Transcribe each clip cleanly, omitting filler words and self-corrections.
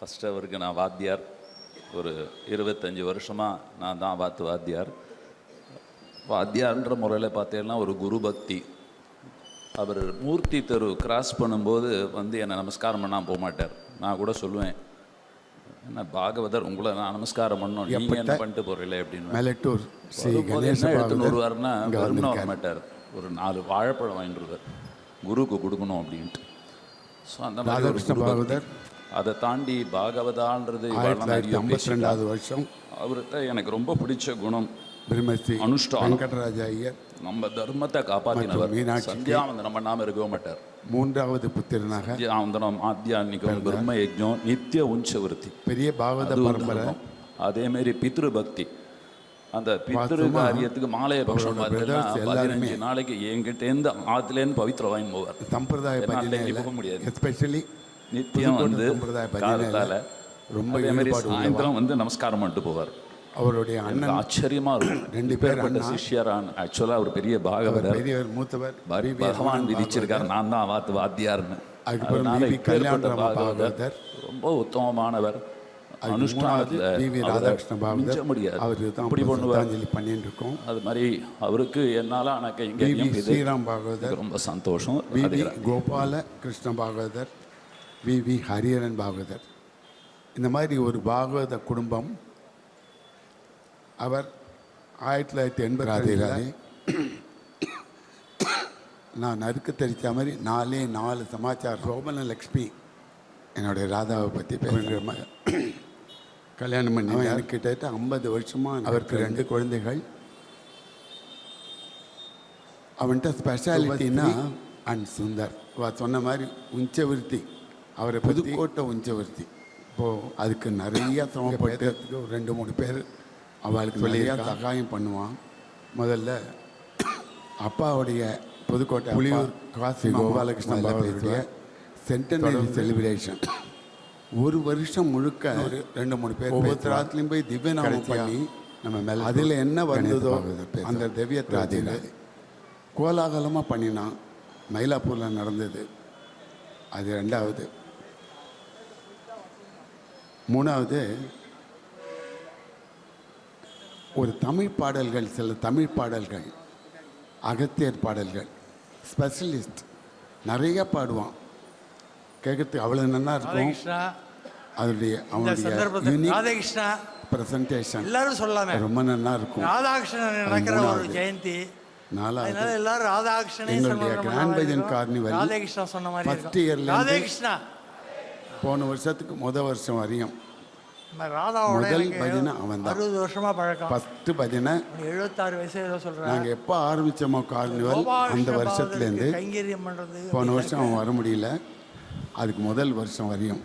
First அவருக்கு நான் வாத்தியார். ஒரு 25 வருஷமாக நான் தான் வாத்தியார். வாத்தியார்ன்ற முறையில் பார்த்தீங்கன்னா ஒரு குரு பக்தி. அவர் மூர்த்தி தெரு கிராஸ் பண்ணும்போது என்னை நமஸ்காரம் பண்ணால் போக மாட்டார். நான் கூட சொல்லுவேன், என்ன பாகவதர் உங்களை நான் நமஸ்காரம் பண்ணணும், நீங்கள் என்ன பண்ணிட்டு போகிறீங்களே அப்படின்னு. என்ன எடுத்துன்னு வருவார்னா வெறும்னா வர மாட்டார், ஒரு 4 வாழைப்பழம் வாங்கிடுவார் குருவுக்கு கொடுக்கணும் அப்படின்ட்டு. ஸோ அந்த மாதிரி ஒரு அதை தாண்டி பாகவதான்றது 52வது வருஷம். அவர்கிட்ட எனக்கு ரொம்ப பிடிச்ச குணம் அனுஷ்டானம். நம்ம தர்மத்தை காப்பாற்றினவர். சந்தியாவந்தனம் பண்ணாமல் இருக்கவே மாட்டார். 3வது புத்திரனாக சந்தியாவந்தனம், ஆத்தியான்மிகம், பிரம்ம யஜ்ஞம், நித்திய உஞ்சவருத்தி, பெரிய பாகவத பரம்பரை. அதேமாரி பித்ரு பக்தி. அந்த பித்ரு காரியத்துக்கு மாலைய பட்சம் 15 நாளைக்கு என்கிட்டேருந்து ஆத்துலேருந்து பவித்திரம் வாங்கி போவார். சம்பிரதாய போக முடியாது. எஸ்பெஷலி நித்தியம் காலத்தால் ரொம்ப சாயந்தரம் நமஸ்காரம் பண்ணிட்டு போவார். அவருடைய அண்ணன் ஆச்சரியமா இருக்கும். 2 பேர் சிஷ்யரான். ஆக்சுவலா அவர் பெரிய பாகவதர், பெரியவர், மூத்தவர். பகவான் விதிச்சிருக்காரு நான் தான் வாத்தியார்னு. பாகவதர் ரொம்ப உத்தமமானவர். ராதாகிருஷ்ண பாகவதர் முடியாது, அவரு அப்படி பண்ணிட்டு இருக்கோம். அது மாதிரி அவருக்கு என்னால ஸ்ரீராம் பாகவதர் ரொம்ப சந்தோஷம். கோபால கிருஷ்ண பாகவதர், வி ஹரியரன் பாகவதர். இந்த மாதிரி ஒரு பாகவத குடும்பம். அவர் 1980 நான் நறுக்கு தெரிச்ச மாதிரி 4 சமாச்சாரம். சோமன லக்ஷ்மி என்னுடைய ராதாவை பற்றி கல்யாணம் பண்ணி எனக்கு கிட்டத்தட்ட 50 வருஷமாக. அவருக்கு 2 குழந்தைகள். அவன்கிட்ட ஸ்பெஷாலிட்டின்னா அண்ட் சுந்தர் சொன்ன மாதிரி உஞ்சவிருத்தி. அவரை புதுக்கோட்டை உஞ்சவிருத்தி. இப்போது அதுக்கு நிறையா சிரமப்பட்டு 2-3 பேர் அவளுக்கு நிறையா சகாயம் பண்ணுவான். முதல்ல அப்பாவுடைய புதுக்கோட்டை புலியூர் காசி கோபாலகிருஷ்ணனுடைய சென்டனரி செலிப்ரேஷன். ஒரு வருஷம் முழுக்க ஒரு 2-3 பேர் ஒவ்வொரு ராத்திலையும் போய் திவ்யநாமம் பண்ணி நம்ம மேலே அதில் என்ன வந்ததோ அந்த திவ்யத்தை கோலாகலமாக பண்ணினான். மயிலாப்பூரில் நடந்தது. அது 2வது. 3வது ஒரு தமிழ் பாடல்கள், சில தமிழ் பாடல்கள், அகத்தியர் பாடல்கள், ஸ்பெஷலிஸ்ட் நிறைய பாடுவான். கேட்கறதுக்கு அவ்வளோ நல்லா இருக்கும். அதனுடைய அவனுடைய பிரசன்டேஷன் எல்லாரும் சொல்லலாமே ரொம்ப நல்லா இருக்கும். ராதாகிருஷ்ணன் நடக்கிற ஒரு ஜெயந்தி. 4வது எல்லாரும் ராதாகிருஷ்ணன் எங்களுடைய கிராண்ட் பஜன் கார்னிவல் ராதாகிருஷ்ணன் சொன்ன மாதிரி ஃபர்ஸ்ட் இயர்ல ராதாகிருஷ்ணா போன வருஷத்துக்கு முதல் வருஷம் வரையும் முதல் பஜனை அவன் தான். 60 வருஷமா பழக்கம். ஃபர்ஸ்ட் பஜனை 76 வயசு ஏதோ சொல்றாங்க. நாங்கள் எப்போ ஆரம்பித்தோமோ கார்னிவல் அந்த வருஷத்துலேருந்து கைங்கரியம் பண்ணுறது. போன வருஷம் அவன் வர முடியல. அதுக்கு முதல் வருஷம் வரையும்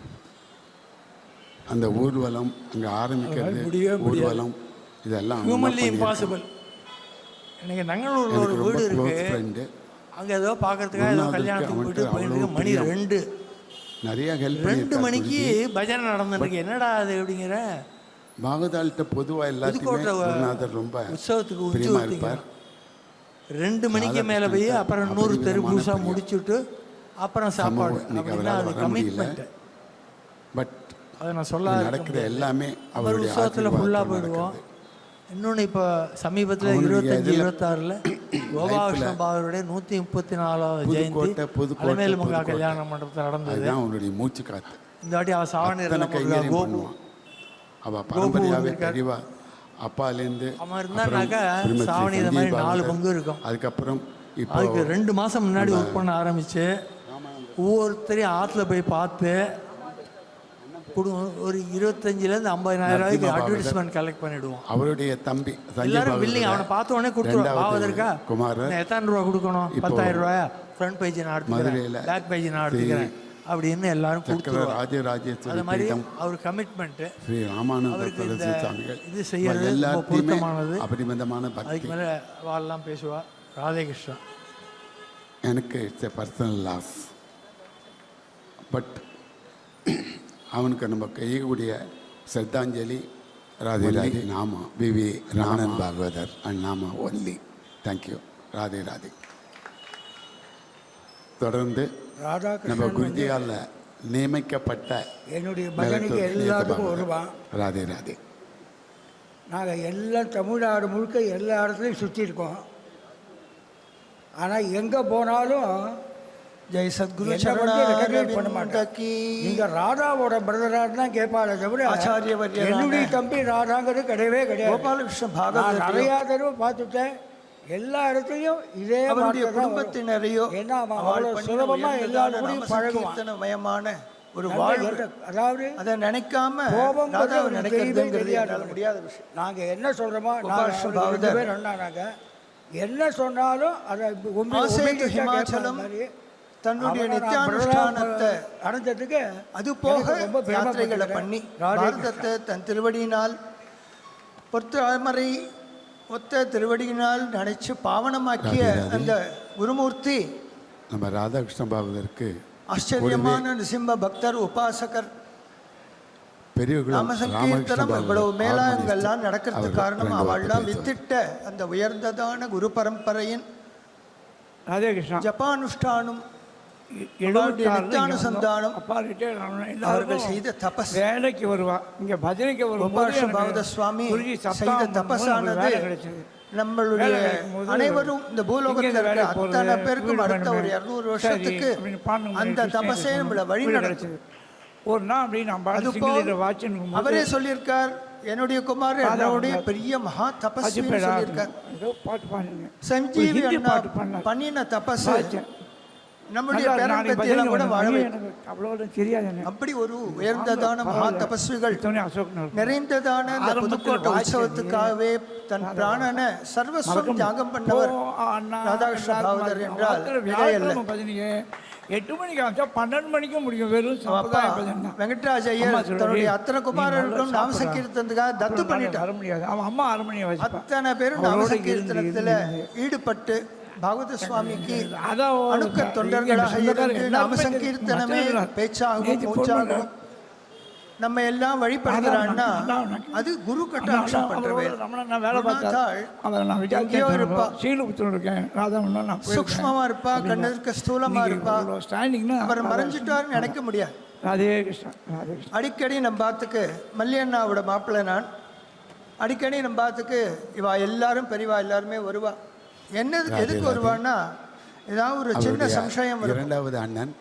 அந்த ஊர்வலம் அங்கே ஆரம்பிக்கிறது, ஊர்வலம் இதெல்லாம் இம்பாசிபிள். எனக்கு நங்கனூரில் ஒரு வீடு இருக்கு. அங்கே ஏதோ பார்க்கறதுக்காக ஏதோ கல்யாணத்துக்கு போயிட்டு மணி 2 நிறைய ஹெல்ப் 2 மணிக்கு பஜனை நடந்துருக்கு. என்னடா அது அப்படிங்கிற பாகவதால்கிட்ட பொதுவாக எல்லாத்துக்கும் ரொம்ப உற்சவத்துக்கு பிரியமா இருப்பார். 2 மணிக்கு மேலே போய் அப்புறம் 100 தெரு புதுசாக முடிச்சுட்டு அப்புறம் சாப்பாடு. அது கமிட்மெண்ட். பட் அதை நான் சொல்ல நடக்கிற எல்லாமே அவருடைய உற்சவத்தில் ஃபுல்லாக போயிடுவோம். இன்னொன்று இப்போ சமீபத்தில் 25-26 கோபாலகிருஷ்ண பாகவருடைய 134வது ஜெயந்தி அலமேலு மகா கல்யாண மண்டபத்தில் நடந்தது. அவனுடைய மூச்சு காத்து. இந்த வாட்டி அவள் சாவணி பண்ணுவான். அவள் பரம்பரையாகவே தெளிவா அப்பாலேருந்து அவன் இருந்தானாக்கா சாவணி இந்த மாதிரி 4 பங்கு இருக்கும். அதுக்கப்புறம் இப்போ அதுக்கு 2 மாதம் முன்னாடி ஒர்க் பண்ண ஆரம்பித்து ஒவ்வொருத்தரையும் ஆற்றுல போய் பார்த்து ஒரு 25,000 50,000 ரூபாய்க்கு அட்வர்டைஸ்மெண்ட் கலெக்ட் பண்ணிடுவோம். அவருடைய தம்பி எல்லாரும் பில்லிங் அவனை பார்த்த உடனே கொடுத்துருவோம். பாவதற்கா குமார் எத்தனை ரூபா கொடுக்கணும்? 10,000 ரூபாயா? ஃப்ரண்ட் பேஜ் நான் எடுத்துக்கிறேன், பேக் பேஜ் நான் எடுத்துக்கிறேன் அப்படின்னு எல்லாரும் கொடுத்துருவோம். அது மாதிரி அவர் கமிட்மெண்ட்டு ஸ்ரீ ராமானந்த இது செய்யறது ரொம்ப பொருத்தமானது. அபரிமிதமான அதுக்கு மேலே வாழலாம் பேசுவா. ராதேகிருஷ்ணன் எனக்கு it's a personal loss. But அவனுக்கு நம்ம கையக்கூடிய ஸ்ரத்தாஞ்சலி ராதே ராதே நாமா வி ராணன் பாகவதர் அண்ட் நாமா ஒன்லி. தேங்க்யூ. ராதே ராதே. தொடர்ந்து நம்ம குருஜியால் நியமிக்கப்பட்ட என்னுடைய பஜனைக்கு எல்லாத்துக்கும் வருவான். ராதே ராதே. நாங்கள் எல்லாம் தமிழ்நாடு முழுக்க எல்லா இடத்துலையும் சுற்றிருக்கோம். ஆனால் எங்கே போனாலும் ஜெய் சத்குரு பண்ண மாட்டேன். நீங்கள் ராதாவோட பிரதராக தான் கேட்பாளே தவிர என்னுடைய தம்பி ராதாங்கிறது கிடையவே கிடையாது. கோபாலகிருஷ்ண நான் பாகவதர் நிறையா தடவை பார்த்துட்டேன். எல்லா இடத்துலையும் இதே குடும்பத்தினரையோ ஏன்னா அவன் அவ்வளோ சுலபமாக எல்லாருக்கும் பழகுவான். ஒரு வாழ்வு, அதாவது அதை நினைக்காம கோபம் நினைக்கிறது முடியாத விஷயம். நாங்கள் என்ன சொல்கிறோமோ பாகவதர் நாங்கள் என்ன சொன்னாலும் அதை ஹிமாச்சலம் தன்னுடைய நித்தியானுஷ்டானத்தை அடைஞ்சதுக்கு அது போக யாத்திரைகளை பண்ணி பாரதத்தை தன் திருவடியினால் பொறுத்தமறை ஒத்த திருவடியினால் நினைச்சு பாவனமாக்கிய அந்த குருமூர்த்தி நம்ம ராதாகிருஷ்ண பாகவதற்கு ஆச்சரியமான நிசிம்ம பக்தர் உபாசகர். பெரியவர்களும் நாம சங்கீர்த்தனம் இவ்வளவு மேலாங்கெல்லாம் நடக்கிறதுக்கு காரணம் அவள்லாம் வித்திட்ட அந்த உயர்ந்ததான குரு பரம்பரையின் ராதே கிருஷ்ணா ஜபானுஷ்டானம் நித்தியானுசந்தானம் அவர்கள் செய்த தபஸ். வேலைக்கு வருவா, இங்கே பஜனைக்கு வருவாங்க. சுவாமி செய்த தபஸானது நம்மளுடைய அனைவரும் இந்த பூலோகத்தில் இருக்கிற அத்தனை பேருக்கும் அடுத்த ஒரு 200 வருஷத்துக்கு அந்த தபஸே நம்மளை வழி நடத்துது. ஒரு நாள் அப்படி நம்ம அவரே சொல்லியிருக்கார், என்னுடைய குமார் என்னுடைய பெரிய மகா தபஸ் சொல்லியிருக்கார். சஞ்சீவி அண்ணா பண்ணின தபஸ் நம்முடைய பேரம்பத்தியெல்லாம் கூட வாழ அப்படி ஒரு உயர்ந்ததான மகா தபஸ்விகள் நிறைந்ததான இந்த புதுக்கோட்டை உற்சவத்துக்காகவே தன் பிராணனை சர்வஸ்வம் தியாகம் பண்ணவர் ராதாகிருஷ்ண பாகவதர் என்றால் விடையல்ல. 8 மணிக்கு ஆச்சா 12 மணிக்கும் முடியும். வெறும் வெங்கட்ராஜ் ஐயர் தன்னுடைய அத்தனை குமாரர்களுக்கும் நாமசங்கீர்த்தனத்துக்காக தத்து பண்ணிட்டு வர முடியாது. அவன் அம்மா 6 மணி அத்தனை பேரும் நாமசங்கீர்த்தனத்தில் ஈடுபட்டு பாகவத சுவாமிக்கு அணுக்க தொண்டர்களாக இருந்து நாமசங்கீர்த்தனமே பேச்சாகவும் மூச்சாகவும் நம்ம எல்லாம் வழிபடுகிறான்னா அது குரு கட்டாட்சம் பண்றவே. சூக்ஷ்மமா இருப்பா, கண்ணதுக்கு ஸ்தூலமா இருப்பா, அவர் மறைஞ்சிட்டாருன்னு நினைக்க முடியாது. அடிக்கடி நம்ம பாத்துக்கு மல்லியண்ணாவோட மாப்பிள்ளை நான் அடிக்கடி நம்ம பாத்துக்கு இவா எல்லாரும் பெரியவா எல்லாருமே வருவா. என்னதுக்கு எதுக்கு வருவான்னா ஏதாவது ஒரு சின்ன சம்சயம் வரும், இரண்டாவது அண்ணன்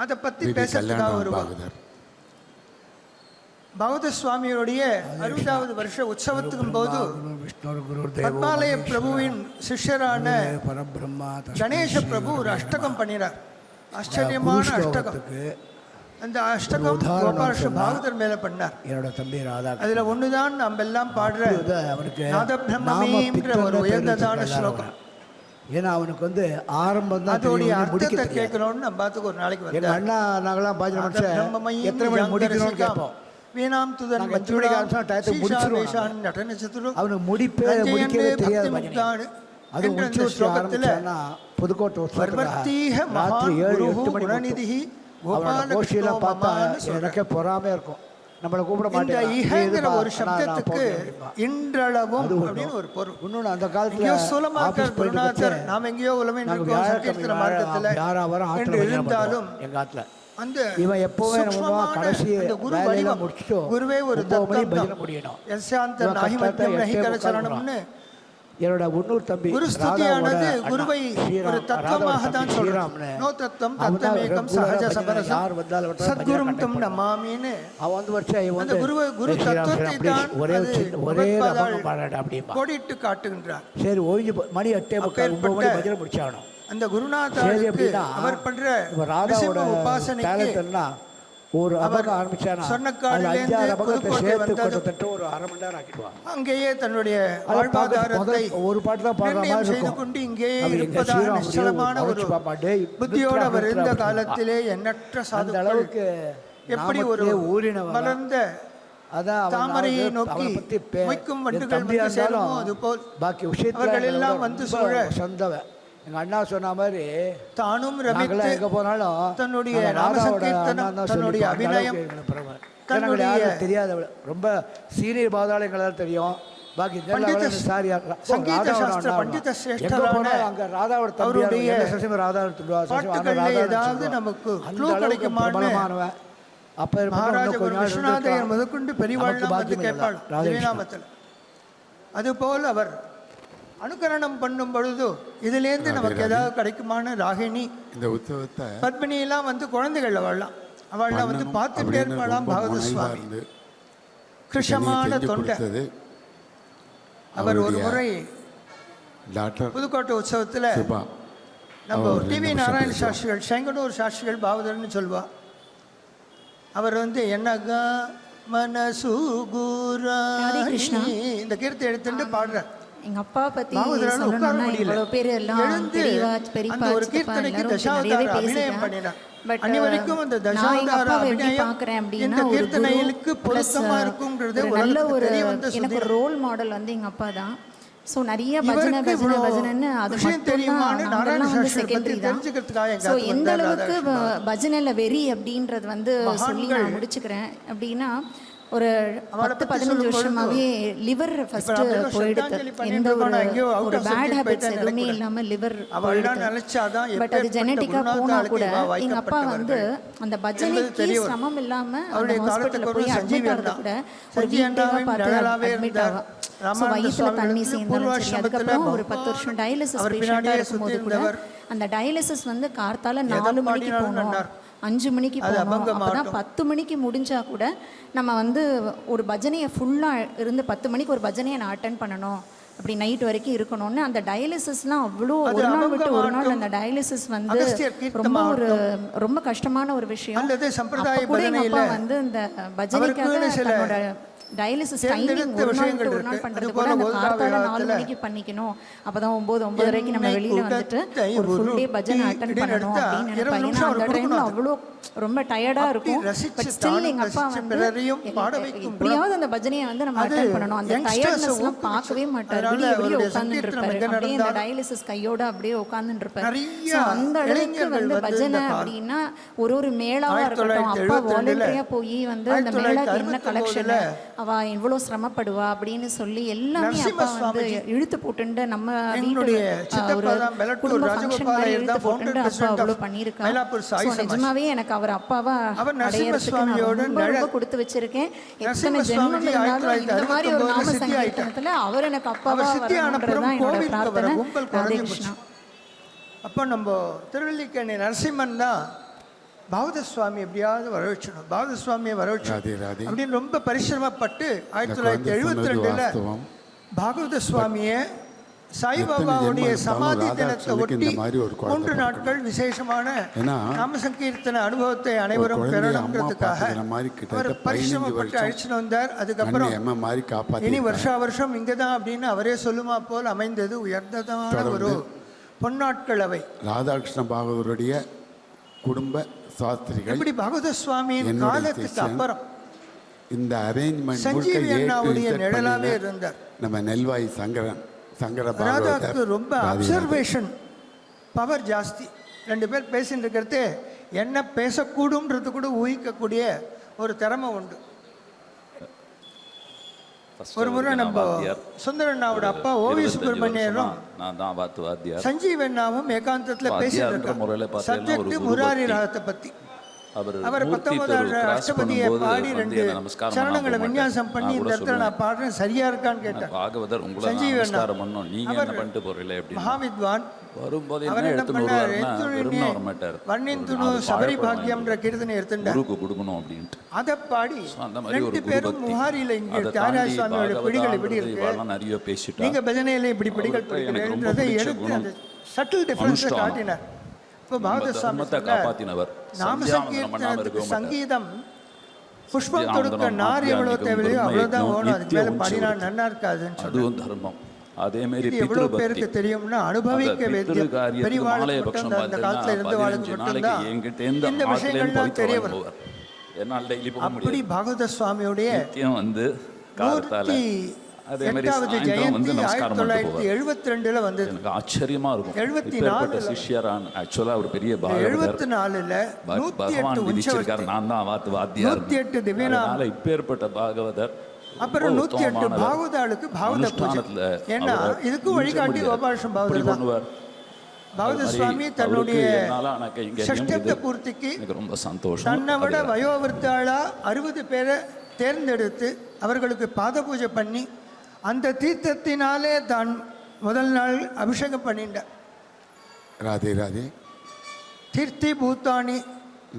அதை பத்தி பேசுறதுக்காக வருவாங்க. பகவத சுவாமியுடைய 60வது வருஷ உற்சவத்துக்கும் போது பத்மாலய பிரபுவின் சிஷ்யரான கணேச பிரபு ஒரு அஷ்டகம் பண்ணினார். ஆச்சரியமான அஷ்டகம். அந்த அஷ்டகம் கோபாலகிருஷ்ண பாகவதர் மேல பண்ணார். என்னோட தம்பி ராதா அதுல ஒண்ணுதான் நம்ம எல்லாம் பாடுற நாதபிரம்மீன்ற ஒரு உயர்ந்ததான ஸ்லோகம். ஏன்னா அவனுக்கு வந்து ஆரம்பம் தான் அதோடைய அர்த்தத்தை கேட்கணும்னு நம்ம பார்த்துக்கு ஒரு நாளைக்கு வந்து அண்ணா நாங்களாம் பாஜனை எத்தனை மணி முடிக்கணும்னு கேட்போம். வீணாம் துதன் அவனுக்கு முடிப்பே முடிக்கவே தெரியாது. அது ஸ்லோகத்தில் புதுக்கோட்டை ராத்திரி 7-8 மணி கோஷியெல்லாம் பார்த்தா எனக்கே பொறாமையா இருக்கும். நம்மளை கூப்பிட மாட்டேன். ஒரு சப்தத்துக்கு இன்றளவும் அப்படின்னு ஒரு பொருள். இன்னொன்று அந்த காலத்துல சுலமாக்கர் நாம எங்கேயோ உலகம் இருந்தாலும் எங்க ஆத்துல அந்த இவன் எப்பவுமே நம்ம கடைசி வேலையில முடிச்சுட்டு குருவே ஒரு பஜனை முடியணும். என்னோட முன்னூர் தம்பி குரு ஸ்துதியானது குருவை ஒரு தத்துவமாக தான் சொல்றான். நோ தத்துவம் தத்துவமேகம் சஹஜ சபரசம் யார் வந்தாலும் சத்குரும் தம் நமாமின்னு அவன் வந்து வருஷம் அந்த குரு தத்துவத்தை தான் ஒரே பாடாட அப்படியே கோடிட்டு காட்டுகின்றார். சரி ஓய்ஞ்சு மணி 8:30 மணி பஜனை முடிச்சாகணும். அந்த குருநாதருக்கு அவர் பண்ற ராதாவோட உபாசனைக்கு ஒரு அபகம் ஆரம்பிச்சானா சொன்னக்காடிலேருந்து புதுக்கோட்டை வந்தது ஒரு அரை மணி நேரம் ஆக்கிடுவான். அங்கேயே தன்னுடைய வாழ்வாதாரத்தை ஒரு பாட்டு தான் பாடுற மாதிரி செய்து கொண்டு இங்கேயே இருப்பதாக நிச்சலமான ஒரு புத்தியோடு அவர் இருந்த காலத்திலே எண்ணற்ற சாதுக்கள் எப்படி ஒரு மலர்ந்த தாமரையை நோக்கி மொய்க்கும் வண்டுகள் வந்து சேருமோ அது போல் பாக்கி விஷயங்கள் எல்லாம் வந்து சூழ சொந்தவ எங்க அண்ணா சொன்ன மாதிரி தானும் ரமித்து எங்க போனாலும் தன்னுடைய நாமசங்கீர்த்தனம் தன்னுடைய அபிநயம் தெரியாத ரொம்ப சீனியர் பாதாளம் எங்களால் தெரியும். பாக்கி பண்டித சாரி சங்கீத சாஸ்திர பண்டித சிரேஷ்டரான அங்க ராதாவோட அவருடைய ராதாவோட பாட்டுகள்ல ஏதாவது நமக்கு க்ளூ கிடைக்குமான்னு பிரபலமானவன் அப்ப மகாராஜ விஸ்வநாதையர் முதற்கொண்டு பெரியவாழ்லாம் வந்து கேட்பாள் திவ்யநாமத்தில். அதுபோல் அவர் அனுகரணம் பண்ணும் பொழுது இதுலேருந்து நமக்கு ஏதாவது கிடைக்குமான ராகினி இந்த உற்சவத்தை பத்மினி எல்லாம் வந்து குழந்தைகள் அவள்லாம் வந்து பார்த்துட்டே இருப்பாளாம் பாகவத சுவாமி. கிருஷமான தொண்டை. அவர் ஒரு முறை டாக்டர் புதுக்கோட்டை உற்சவத்தில் நம்ம டிவி நாராயண சாஸ்திரிகள் செங்கனூர் சாஸ்திரிகள் பாவதர்னு சொல்லுவா. அவர் வந்து என்னகா மனசூகுராணி இந்த கீர்த்தி எடுத்துட்டு பாடுறார். எங்க அப்பா பத்தி சொல்லணும்னா இவ்வளவு பேர் எல்லாம் பெரியவா பெரியப்பா சித்தப்பா எல்லாரும் நிறையவே பேசிட்டாங்க. பட் நான் எங்க அப்பாவை எப்படி பார்க்குறேன் அப்படின்னா ஒரு குரு ப்ளஸ் நல்ல ஒரு எனக்கு ஒரு ரோல் மாடல் வந்து எங்க அப்பா தான். ஸோ நிறைய பஜனைன்னு அது மட்டும்தான், அதெல்லாம் வந்து செகண்டரி தான். ஸோ எந்த அளவுக்கு பஜனையில் வெறி அப்படின்றது வந்து சொல்லி நான் முடிச்சுக்கிறேன் அப்படின்னா, ஒரு 10-15 வருஷமாவே லிவர் ஃபர்ஸ்ட் போயிடுது. எந்த ஒரு பேட் ஹேபிட்ஸ் எதுவுமே இல்லாமல் லிவர் போயிடுது. பட் அது ஜெனட்டிக்காக போனால் கூட எங்கள் அப்பா வந்து அந்த பஜனைக்கு சிரமம் இல்லாமல் அந்த ஹாஸ்பிட்டலில் போய் அட்மிட் ஆகிறது கூட ஒரு வீக்காக பார்த்து அட்மிட் ஆகும். ஸோ வயிற்றில் தண்ணி சேர்ந்தாலும் சரி. அதுக்கப்புறம் ஒரு 10 வருஷம் டயாலிசிஸ் பேஷண்ட்டாக இருக்கும்போது கூட அந்த டயாலிசிஸ் வந்து கார்த்தால 4 மணிக்கு போகணும், 5 மணிக்கு போகணும். அப்போதான் 10 மணிக்கு முடிஞ்சா கூட நம்ம வந்து ஒரு பஜனையை ஃபுல்லாக இருந்து 10 மணிக்கு ஒரு பஜனையை நான் அட்டன் பண்ணணும், அப்படி நைட் வரைக்கும் இருக்கணும்னு. அந்த டயாலிசிஸ்லாம் அவ்வளோ ஒரு நாள் விட்டு ஒரு நாள் அந்த டயாலிசிஸ் வந்து ரொம்ப கஷ்டமான ஒரு விஷயம். கூட எங்கள் அப்பா வந்து இந்த பஜனைக்காக தன்னோட டயாலிசிஸ் டைமிங் ஒரு நாள் விட்டு ஒரு நாள் பண்ணுறது கூட அந்த கார்த்தால 4 மணிக்கு பண்ணிக்கணும், அப்போதான் 9-9:30 நம்ம வெளியில் வந்துட்டு ஒரு ஃபுல் டே பஜனை அட்டன் பண்ணணும் அப்படின்னு நினைப்பாங்க. ஏன்னா அந்த டைமில் அவ்வளோ ரொம்ப டயர்டாக இருக்கும். பட் ஸ்டில் எங்கள் அப்பா வந்து எப்படியாவது அந்த பஜனையை வந்து நம்ம அட்டன் பண்ணணும். அந்த டயர்ட்னஸ்லாம் பார்க்கவே மாட்டார். வெளியே உட்காந்துட்டு இருப்பாரு, அப்படியே அந்த டயாலிசிஸ் கையோட அப்படியே உட்காந்துட்டு இருப்பாரு. ஸோ அந்த அளவுக்கு வந்து பஜனை அப்படின்னா ஒரு மேளாவாக இருக்கட்டும், அப்பா வாலண்டரியாக போய் வந்து அந்த மேளாக்கு என்ன கலெக்ஷன் அவ எவ்வளோ சிரமப்படுவா அப்படின்னு சொல்லி எல்லாமே அப்பா வந்து இழுத்து போட்டுண்டு நம்ம வீட்டுடைய ஒரு குடும்ப ஃபங்க்ஷன் மாதிரி இழுத்து போட்டுண்டு அப்பா அவ்வளோ பண்ணியிருக்காங்க. நிஜமாவே எனக்கு அவர் அப்பாவா அடையறதுக்கு நான் ரொம்ப கொடுத்து வச்சிருக்கேன். எத்தனை ஜென்மம் இருந்தாலும் இந்த மாதிரி ஒரு நாம சங்கீர்த்தனத்துல அவர் எனக்கு அப்பாவா வரணுன்றதுதான் என்னோட பிரார்த்தனை. ராதே கிருஷ்ணா. அப்போ நம்ம திருவல்லிக்கேணி நரசிம்மன் தான் பாகவத சுவாமி எப்படியாவது வரவச்சணும், பாகவத சுவாமியை வரவச்சணும் அப்படின்னு ரொம்ப பரிசிரமப்பட்டு 1972 பாகவத சுவாமியை சாய்பாபாவுடைய சமாதி தினத்தை ஒட்டி 3 நாட்கள் விசேஷமான நாம சங்கீர்த்தன அனுபவத்தை அனைவரும் பெறணுங்கிறதுக்காக அவர் பரிசிரமப்பட்டு அழிச்சுட்டு வந்தார். அதுக்கப்புறம் இனி வருஷா வருஷம் இங்கே தான் அப்படின்னு அவரே சொல்லுமா போல் அமைந்தது உயர்ந்ததான ஒரு பொன்னாட்கள் அவை. ராதாகிருஷ்ண பாகவதருடைய குடும்ப சாஸ்திரிகள் இப்படி பாகவத சுவாமியின் காலத்துக்கு அப்புறம் இந்த அரேஞ்ச்மெண்ட் சஞ்சீவி அண்ணாவுடைய நிழலாவே இருந்தார். நம்ம நெல்வாய் சங்கர ராதாக்கு ரொம்ப அப்சர்வேஷன் பவர் ஜாஸ்தி. 2 பேர் பேசிட்டு இருக்கிறது என்ன பேசக்கூடும்ன்றது கூட ஊகிக்கக்கூடிய ஒரு திறமை உண்டு. ஒரு முறை நம்ம சுந்தரண்ணாவோட அப்பா ஓவி சுப்பிரமணியரும் சஞ்சீவண்ணாவும் ஏகாந்தத்தில் பேசிட்டு இருக்காங்க. சப்ஜெக்ட் முராரி ராகத்தை பத்தி. அவர் 19வது அஷ்டபதியை பாடி 2 சரணங்களை விநியாசம் பண்ணி இந்த இடத்துல நான் பாடுறேன் சரியா இருக்கான்னு கேட்டேன். சஞ்சீவண்ணா அவர் மகாவித்வான். அவர் என்ன பண்ணார், வண்ணின் துணு சபரி பாக்கியம்ன்ற கீர்த்தனை எடுத்துட்டார். அதை பாடி 2 பேரும் முகாரியில் இங்கே தியாகராஜ சுவாமியோட பிடிகள் இப்படி இருக்கு, நீங்க பஜனையில இப்படி பிடிகள் பிடிக்கிறதை எடுத்து அந்த சட்டில் டிஃபரன்ஸை காட்டினார். இப்போ பாகவத சுவாமி நாம சங்கீர்த்தனத்துக்கு சங்கீதம் புஷ்பம் கொடுக்க நார் எவ்வளவு தேவையோ அவ்வளவுதான் ஓணும், அதுக்கு மேல பாடினா நன்னா இருக்காதுன்னு சொன்னார். அதே மாதிரி எவ்வளவு பேருக்கு தெரியும்னா அனுபவிக்க வேண்டிய பெரியவாளுக்கு அந்த காலத்துல இருந்து வாழ்க்கை மட்டும்தான் இந்த விஷயங்கள்லாம் தெரிய வரும். அப்படி பாகவத சுவாமியுடைய 108வது ஜெயந்தி 1972 வந்து ஆச்சரியமா இருக்கும். 74 சிஷ்யரான் ஆக்சுவலா ஒரு பெரிய பாகவதர். 74ல 108 விதிச்சிருக்காரு. நான் தான் வாத்தியார். 108 திவ்யநாம இப்பேற்பட்ட பாகவதர் அப்புறம் 108 பாகவதாளுக்கு பாகவத பூஜை. ஏன்னா இதுக்கு வழிகாட்டி கோபாலகிருஷ்ண பாகவதர் தான். பண்ணுவார். பாகவத சுவாமி தன்னுடைய சஷ்டப்த பூர்த்திக்கு ரொம்ப சந்தோஷம். தன்னை விட வயோவிருத்தாளா 60 பேரை தேர்ந்தெடுத்து அவர்களுக்கு பாத பூஜை பண்ணி அந்த தீர்த்தத்தினாலே தான் முதல் நாள் அபிஷேகம் பண்ணிட்டார். ராதே ராதே. தீர்த்தி பூத்தானி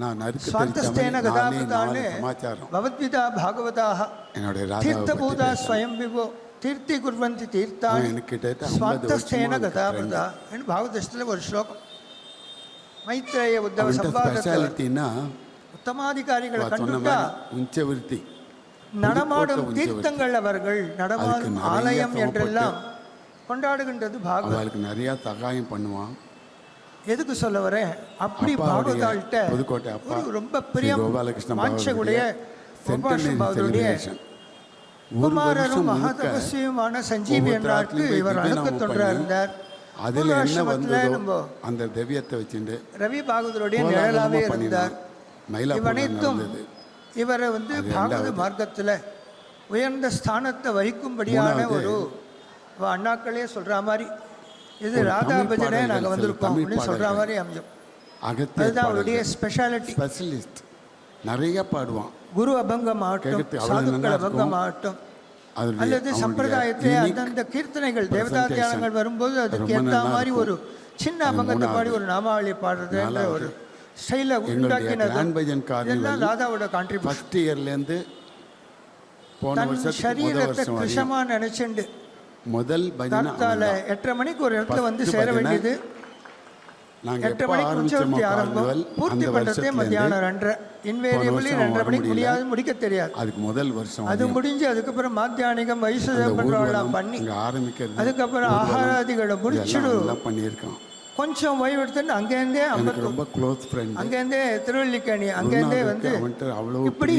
நான் ஸ்வாந்தஸ்தேன கதாபிதானு சமாச்சாரம் பவத்விதா பாகவதாக என்னுடைய தீர்த்தபூதா ஸ்வயம் விபோ தீர்த்தி குர்வந்தி தீர்த்தானி ஸ்வாந்தஸ்தேன கதாபிதா என்று பாகவதத்தில் ஒரு ஸ்லோகம். மைத்ரேய உத்தவ சம்பாதத்தில் உத்தமாதிகாரிகளை கண்டுட்டா உஞ்சவிருத்தி நடமாடும் தீர்த்தங்கள் அவர்கள் நடமாடும் ஆலயம் என்றெல்லாம் கொண்டாடுகின்றது பாகவதம். நிறைய சகாயம் பண்ணுவான். எதுக்கு சொல்ல வரேன், அப்படி பாகவதாள்கிட்ட ஒரு ரொம்ப பிரியம் மாட்சகுடைய கோபாலகிருஷ்ண பாகவதருடைய குமாரரும் மகாதபஸ்வியுமான சஞ்சீவி என்றாருக்கு இவர் அணுக்க தொண்டரா இருந்தார். அதில் என்ன வந்ததோ அந்த திவ்யத்தை வச்சுட்டு ரவி பாகவதருடைய நிழலாவே இருந்தார். இவனைத்தும் இவரை பாகவத மார்க்கத்தில் உயர்ந்த ஸ்தானத்தை வகிக்கும்படியான ஒரு அண்ணாக்களே சொல்ற மாதிரி இது ராதா பஜனை நாங்கள் வந்திருக்கோம் அப்படின்னு சொல்ற மாதிரி அமையும். அதுதான் அவருடைய ஸ்பெஷாலிட்டி. ஸ்பெஷலிஸ்ட் நிறைய பாடுவான். குரு அபங்கம் ஆகட்டும், சாதுக்கள் அபங்கம் ஆகட்டும், அல்லது சம்பிரதாயத்திலே அந்தந்த கீர்த்தனைகள் தேவதா தியானங்கள் வரும்போது அதுக்கு ஏற்ற மாதிரி ஒரு சின்ன அபங்கத்தை பாடி ஒரு நாமாவளி பாடுறதுன்ற ஒரு ஸ்டைலை உண்டாக்கினது எல்லாம் ராதாவோட கான்ட்ரிபியூஷன். ஃபர்ஸ்ட் இயர்லேருந்து தன் சரீரத்தை கிருஷமா நினைச்சுண்டு முதல் காத்தால 8:30 மணிக்கு ஒரு இடத்துல சேர வேண்டியது. 8:30 மணிக்கு உச்சவர்த்தி ஆரம்பம், பூர்த்தி பண்றதே மத்தியானம் 2:30. இன்வேரியபிளி 2:30 மணிக்கு முடியாது, முடிக்க தெரியாது. அதுக்கு முதல் வருஷம் அது முடிஞ்சு அதுக்கப்புறம் மாத்தியானிகம் வைசுதேவம் பண்ணி ஆரம்பிக்கிறது. அதுக்கப்புறம் ஆகாராதிகளை முடிச்சுடு பண்ணியிருக்கோம். கொஞ்சம் ஓய்வு எடுத்துட்டு அங்கேருந்தே ரொம்ப க்ளோஸ் ஃப்ரெண்ட், அங்கேருந்தே திருவல்லிக்கணி, அங்கேருந்தே இப்படி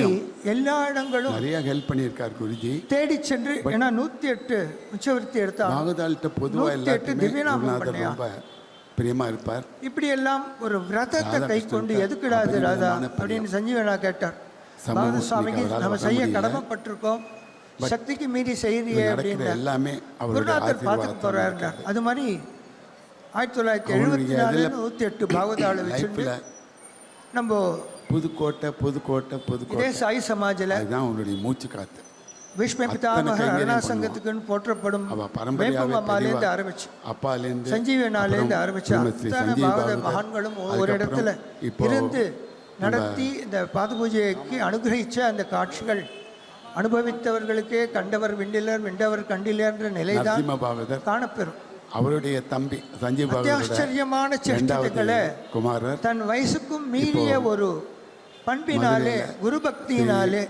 எல்லா இடங்களும் நிறைய ஹெல்ப் பண்ணியிருக்கார் குருஜி. தேடி சென்று ஏன்னா 108 உச்சவர்த்தி எடுத்தாங்க. பாகவதாள்கிட்ட பொதுவாக 108 திவ்யநாமம் பண்ணியா பிரியமா இருப்பார். இப்படி எல்லாம் ஒரு விரதத்தை கை கொண்டு எதுக்கிடாது ராதா அப்படின்னு சஞ்சீவனா கேட்டார். பாகவத சுவாமிக்கு நம்ம செய்ய கடமைப்பட்டிருக்கோம், சக்திக்கு மீறி செய்யறியே அப்படின்னு எல்லாமே குருநாதர் பார்த்துட்டு போறாரு. அது மாதிரி 1974 108 பாகவதாளை வச்சுட்டு நம்ம புதுக்கோட்டை சாய் சமாஜில் அதுதான் உங்களுடைய மூச்சு காத்து. விஷ்ணு பிதாமகர் அருணா சங்கத்துக்குன்னு போற்றப்படும் வேப்பம்மாலேருந்து ஆரம்பிச்சு அப்பாலேருந்து சஞ்சீவனாலேருந்து ஆரம்பிச்சு அத்தனை பாகவத மகான்களும் ஒரு இடத்துல இருந்து நடத்தி இந்த பாத பூஜைக்கு அனுகிரகிச்ச அந்த காட்சிகள் அனுபவித்தவர்களுக்கே கண்டவர் விண்டிலர் விண்டவர் கண்டிலர்ன்ற நிலைதான் காணப்பெறும். அவருடைய தம்பி சஞ்சீவ் ஆச்சரியமான சேஷ்டங்களை குமாரர் தன் வயசுக்கும் மீறிய ஒரு பண்பினாலே குரு பக்தியினாலே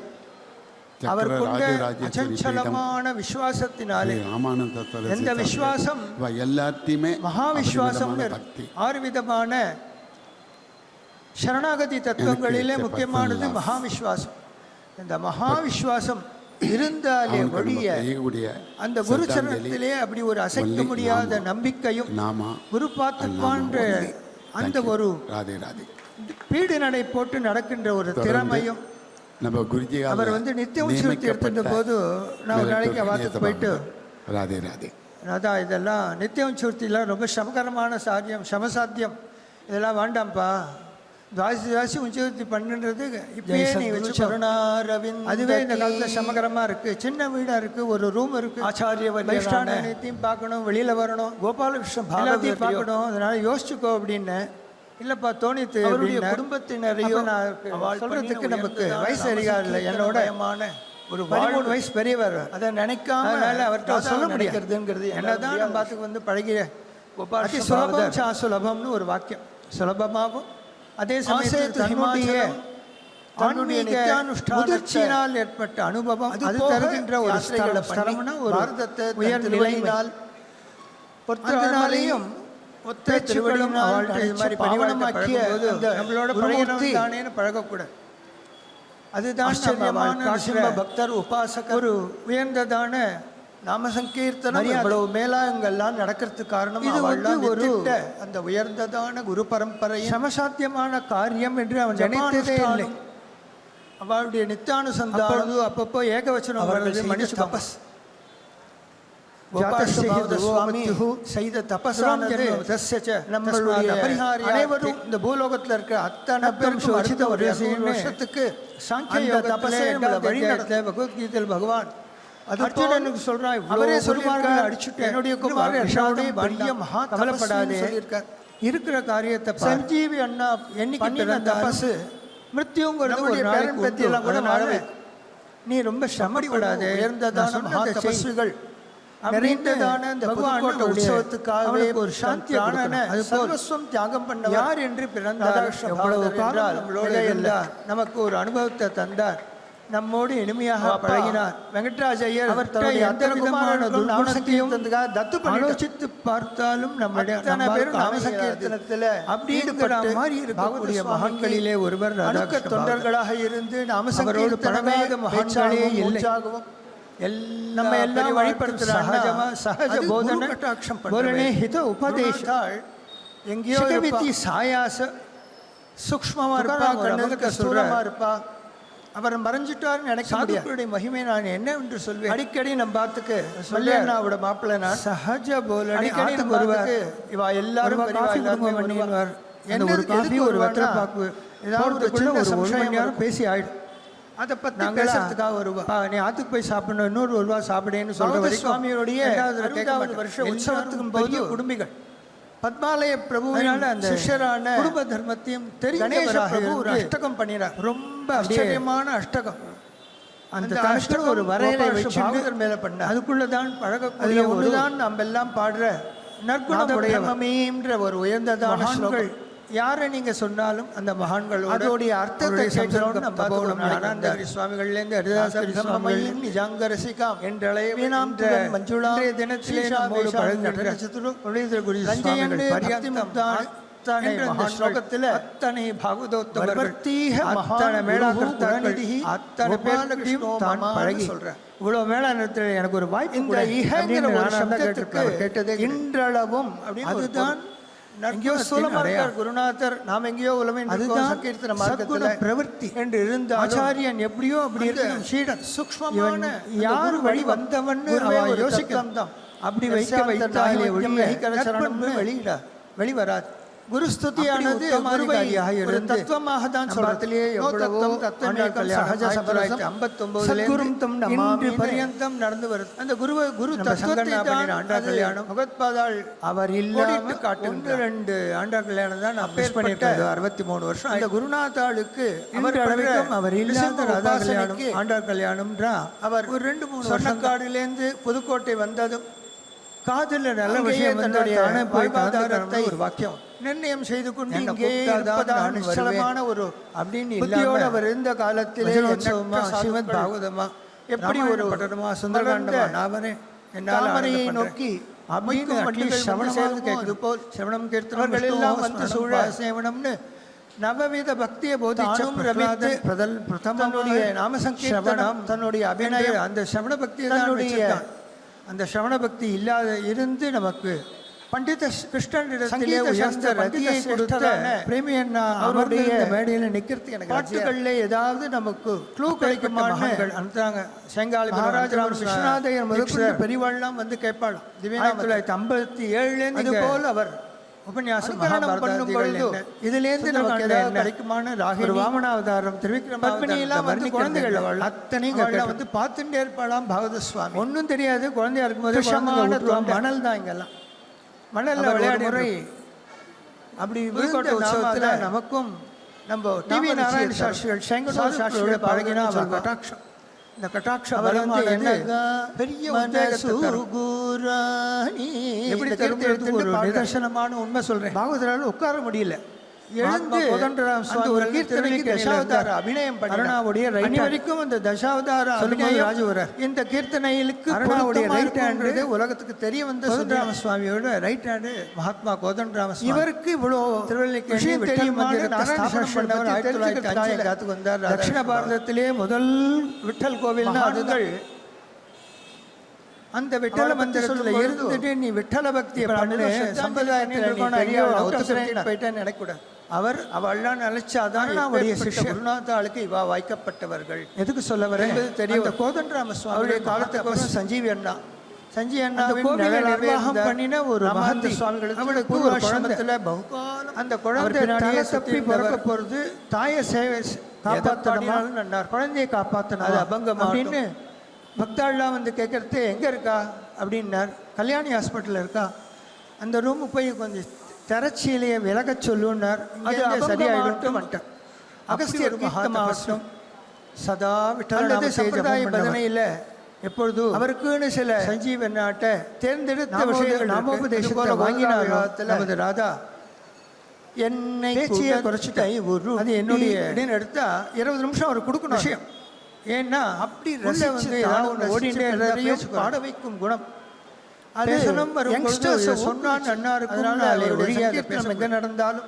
அவர் கொண்ட அச்சஞ்சலமான விசுவாசத்தினாலே எந்த விசுவாசம் எல்லாத்தையுமே மகா விசுவாசம் 6 விதமான சரணாகதி தத்துவங்களிலே முக்கியமானது மகா விசுவாசம். இந்த மகா விசுவாசம் இருந்தாலே ஒழிய அந்த குரு சரணத்திலே அப்படி ஒரு அசைக்க முடியாத நம்பிக்கையும் குரு பார்த்துப்பான்ற அந்த ஒரு பீடு நடை போட்டு நடக்கின்ற ஒரு திறமையும் அவர் நித்திய உச்சவர்த்தி எடுத்துட்ட போது நான் ஒரு நாளைக்கு அவாத்துக்கு போயிட்டு ராதா இதெல்லாம் நித்திய உச்சவர்த்திலாம் ரொம்ப சமகரமான சாத்தியம் சமசாத்தியம் இதெல்லாம் வேண்டாம்ப்பா, துவாசி உச்சவர்த்தி பண்ணுன்றது இப்பயே நீ வச்சு அதுவே இந்த காலத்தில் சமகரமாக இருக்குது. சின்ன வீடாக இருக்குது, ஒரு ரூம் இருக்குது, ஆச்சாரிய வைஷ்டானத்தையும் பார்க்கணும், வெளியில் வரணும், கோபாலகிருஷ்ண எல்லாத்தையும் பார்க்கணும், அதனால யோசிச்சுக்கோ அப்படின்னு. இல்லைப்பா தோணித்து அவருடைய குடும்பத்தினரையும் சொல்கிறதுக்கு நமக்கு வயசு அதிகாரம் இல்லை. என்னோட ஒரு 13 வயசு பெரியவர், அதை நினைக்காம அவர்கிட்ட சொல்ல முடியாதுங்கிறது என்னதான் நம்ம பார்த்துக்கு பழகிய அதி சுலபம் சுலபம்னு ஒரு வாக்கியம். சுலபமாகவும் அதே சமயத்தில் முதிர்ச்சியினால் ஏற்பட்ட அனுபவம் அது தருகின்ற ஒரு ஸ்தலம்னா ஒரு உயர் நிலையினால் பொறுத்தனாலையும் ஒத்தச்சுகளும் இது மாதிரி பணிவனமாக்கிய நம்மளோட பழகினே பழகக்கூடாது. அதுதான் ஆச்சரியமான பக்தர் உபாசகர் ஒரு உயர்ந்ததான நாம சங்கீர்த்தனம் இவ்வளவு மேலாங்கெல்லாம் நடக்கிறதுக்கு காரணம் இது ஒரு அந்த உயர்ந்ததான குரு பரம்பரை சமசாத்தியமான காரியம் என்று அவன் நினைத்ததே இல்லை. அவளுடைய நித்தானுசந்தானது அப்பப்போ ஏகவச்சனம் வருது. மனுஷ தபஸ் செய்த தபஸானது நம்மளுடைய அனைவரும் இந்த பூலோகத்தில் இருக்கிற அத்தனை பேருக்கும் அடுத்த ஒரு வருஷத்துக்கு சாங்கிய தபஸை வழி நடத்த பகவத்கீதையில் பகவான் அர்ஜுனனுக்கு சொல்றான். அவரே சொல்லியிருக்காரு, அடிச்சுட்டு என்னுடைய குமார் பெரிய மகா கவலைப்படாதே, இருக்கிற காரியத்தை சஞ்சீவி அண்ணா என்னைக்கு தபஸ் மிருத்யுங்கிறது ஒரு பேரன் பத்தியெல்லாம் கூட வாழவே நீ ரொம்ப சிரமப்படாதே. உயர்ந்ததான மகா தபஸ்விகள் நிறைந்ததான இந்த பகவான் உற்சவத்துக்காகவே ஒரு சாந்தி சர்வஸ்வம் தியாகம் பண்ண யார் என்று பிறந்தார். எவ்வளவு காலம் நம்மளோட இருந்தார், நமக்கு ஒரு அனுபவத்தை தந்தார், நம்மோடு இனிமையாக பழகினார். வெங்கட்ராஜ் ஐயர் அவர் தன்னுடைய எந்த விதமான துர்குணத்தையும் தத்து ஆலோசித்து பார்த்தாலும் நம்முடைய நாமசங்கீர்த்தனத்தில் அப்படிங்கிற மாதிரி இருக்கக்கூடிய மகான்களிலே ஒருவர் தொண்டர்களாக இருந்து நாமசங்கரோடு பழகாத மகான்களே இல்லையாகவும் நம்ம எல்லாம் வழிபடுத்துறாங்க. சகஜ போதனை ஹித உபதேசாள் எங்கேயோ வித்தி சாயாச சூக்ஷ்மமா இருப்பா, கண்ணதுக்கு ஸ்தூலமா இருப்பா. அவர் மறைஞ்சிட்டார்னு நினைக்க முடியாது. மகிமை நான் என்ன என்று சொல்வேன். அடிக்கடி நம்ம பார்த்துக்கு மல்லியண்ணாவோட மாப்பிள்ளை நான் சகஜ போல அடிக்கடி வருவார். இவா எல்லாரும் பண்ணிடுவார். என்ன ஒரு காஃபி ஒரு வெத்தலை பாக்கு ஏதாவது ஒரு சம்சயம் நேரம் பேசி ஆயிடும். அதை பற்றி பேசுறதுக்காக வருவா. நீ ஆத்துக்கு போய் சாப்பிடணும், இன்னொரு ரூபா சாப்பிடேன்னு சொல்ற சுவாமியோடைய 60வது வருஷ உற்சவத்துக்கும் பெரிய குடும்பிகள் பத்மாலய பிரபுவினால அந்த சிஷ்யரான குடும்ப தர்மத்தையும் கணேச பிரபு ஒரு அஷ்டகம் பண்ணினார். ரொம்ப ஆச்சரியமான அஷ்டகம். அந்த அஷ்டகம் ஒரு வரையறை வச்சு மேல பண்ண அதுக்குள்ளதான் பழகக்கூடிய ஒருதான் நம்ம எல்லாம் பாடுற நற்குணமுடையன்ற ஒரு உயர்ந்ததான மகான்கள். யாரை நீங்க சொன்னாலும் அந்த மகான்கள் அதோடைய அர்த்தத்தை சுவாமிகள்லேருந்து ஹரிதாசரி சுவாமிகள் நிஜாங்க ரசிகாம் என்றளைய மஞ்சுளா தினத்திலே நம்மோடு ஸ்லோகத்தில் அத்தனை பாகவதோத்தமர்கள் அத்தனை மேலாக்கர்த்தாநிதி அத்தனை பேர்களும் தான் பழகி சொல்றேன். இவ்வளவு மேலானத்தில் எனக்கு ஒரு வாய்ப்பு இந்த இஹங்கிற ஒரு சப்தத்துக்கு கேட்டது இன்றளவும் அப்படின்னு அதுதான். எங்கேயோ சூலமார்க்கார் குருநாதர், நாம் எங்கேயோ உலகம் சங்கீர்த்தன மார்க்கத்தில் பிரவர்த்தி என்று இருந்த ஆச்சாரியன் எப்படியோ அப்படி இருக்கும் சீடன் சூக்ஷ்மமான யார் வழி வந்தவன் யோசிக்கலாம் தான். அப்படி வைத்தாலே வெளியிட வெளிவராது. குருஸ்துதியானது தத்துவமாக தான் சொல்றதுலேயே எவ்வளவோ பரியந்தம் நடந்து வருது. அந்த குரு ஆண்டா கல்யாணம் பகவத்பாதாள் அவர் இல்லாம காட்டு 2 ஆண்டா கல்யாணம் தான் நான் பேஸ் பண்ணியிருக்கேன். 63 வருஷம் அந்த குருநாதாளுக்கு அவர் இல்லாத ராதா கல்யாணம் ஆண்டா கல்யாணம்ன்றா அவர் ஒரு 2-3 சொன்னக்காடுலேருந்து புதுக்கோட்டை வந்ததும் காதல நல்ல விஷயம் ஒரு வாக்கியம் நிர்ணயம் செய்து கொண்டு இங்கே இருப்பதான ஒரு அப்படின்னு புத்தியோடு அவர் இருந்த காலத்திலே ஸ்ரீமத் பாகவதமா எப்படி ஒரு பட்டணமா சுந்தரகாண்டமா நாவனே தாமரையை நோக்கி அப்படின்னு சிரவணமாக கேட்குது போல் சிரவணம் கீர்த்தனர்கள் எல்லாம் வந்து சூழ சேவனம்னு நவவித பக்தியை போதிச்சும் ரவித்து பிரதமனுடைய நாமசங்கீர்த்தனம் தன்னுடைய அபிநயம் அந்த சிரவண பக்தியை தன்னுடைய அந்த சிரவண பக்தி இல்லாத இருந்து நமக்கு பண்டித கிருஷ்ணனிடத்திலே உயர்ந்த ரதியை கொடுத்த பிரேமி அண்ணா அவருடைய மேடையில் நிற்கிறது எனக்கு பாட்டுகளில் ஏதாவது நமக்கு க்ளூ கிடைக்குமான்னு அனுப்புறாங்க. செங்காலி மகாராஜராம் விஸ்வநாதையர் முதற்கொண்டு பெரியவாள்லாம் வந்து கேட்பாளாம். 1957 இது போல் அவர் உபன்யாசம் பண்ணும் பொழுது இதுலேருந்து நமக்கு ஏதாவது கிடைக்குமான ராகினி வாமனாவதாரம் திருவிக்ரமணியெல்லாம் வந்து குழந்தைகள் அத்தனையும் வந்து பார்த்துட்டே இருப்பாளாம். பாகவத சுவாமி ஒன்றும் தெரியாது, குழந்தையா இருக்கும்போது மணல் தான் இங்கெல்லாம் மணல்ல விளையாடி முறை அப்படி விழுக்கோட்டை உற்சவத்தில் நமக்கும் நம்ம டிவி நாராயண சாஸ்திரிகள் செங்கனூர் சாஸ்திரிகள் பழகினா அவர் கட்டாட்சம். இந்த கட்டாட்சம் என்ன பெரிய எப்படி தெரிந்து ஒரு நிதர்சனமான உண்மை சொல்றேன். பாகவதரால் உட்கார முடியல, எழுந்து ஒரு கீர்த்தனைக்கு தசாவதார அபிநயம் அருணாவுடைய ரைட் வரைக்கும் அந்த தசாவதார அபிநயம் இந்த கீர்த்தனைகளுக்கு அருணாவுடைய ரைட் ஹேண்ட் உலகத்துக்கு தெரிய வந்த கோதண்டராம சுவாமியோட ரைட் ஹேண்ட் மகாத்மா கோதண்டராம சுவாமி. இவருக்கு இவ்வளவு திருவள்ளிக்கேணி தெரியுமான பண்ணவர் 1905 வந்தார். தட்சிண பாரதத்திலே முதல் விட்டல் கோவில் அதுகள். அந்த விட்டல மந்திரத்தில் இருந்துட்டு நீ விட்டல பக்தியை பண்ணு சம்பிரதாயத்தில் போயிட்டேன்னு நினைக்கூடாது. அவள்லாம் நினைச்சாதான் அவருடைய சிஷ்ய குருநாதாளுக்கு இவா வாய்க்கப்பட்டவர்கள். எதுக்கு சொல்ல வரேன் என்பது தெரியும். கோதண்டராம சுவாமியுடைய காலத்துக்கு அப்புறம் சஞ்சீவி அண்ணா நிர்வாகம் பண்ணின ஒரு மகந்த சுவாமிகளுக்கு அவளுக்கு ஒரு குழந்தைல பகுகாலம் அந்த குழந்தை தலை தப்பி பிறக்க போறது தாயை சேவை காப்பாற்றணும், குழந்தையை காப்பாற்றணும், அது அபங்கம் அப்படின்னு பக்தாள்லாம் வந்து கேட்கறது எங்கே இருக்கா அப்படின்னார். கல்யாணி ஹாஸ்பிட்டலில் இருக்கா, அந்த ரூமு போய் கொஞ்சம் திரச்சியிலேயே விலக சொல்லுன்னார். அது சரியாயிடும் வந்துட்டேன். அகஸ்தியர் மகாத்மாவட்டம் சதா விட்டது சம்பிரதாய பதனையில் எப்பொழுதும் அவருக்குன்னு சில சஞ்சீவன் நாட்டை தேர்ந்தெடுத்த விஷயங்கள் நாமோபதேசத்தை வாங்கினார். நமது ராதா என்னை பேச்சியை குறைச்சிட்டை ஒரு அது என்னுடைய அப்படின்னு எடுத்தா 20 நிமிஷம் அவர் கொடுக்கணும் விஷயம். ஏன்னா அப்படி வந்து ஓடிண்டே பாட வைக்கும் குணம் அது சொன்னான் நன்னா இருக்கும். எங்க நடந்தாலும்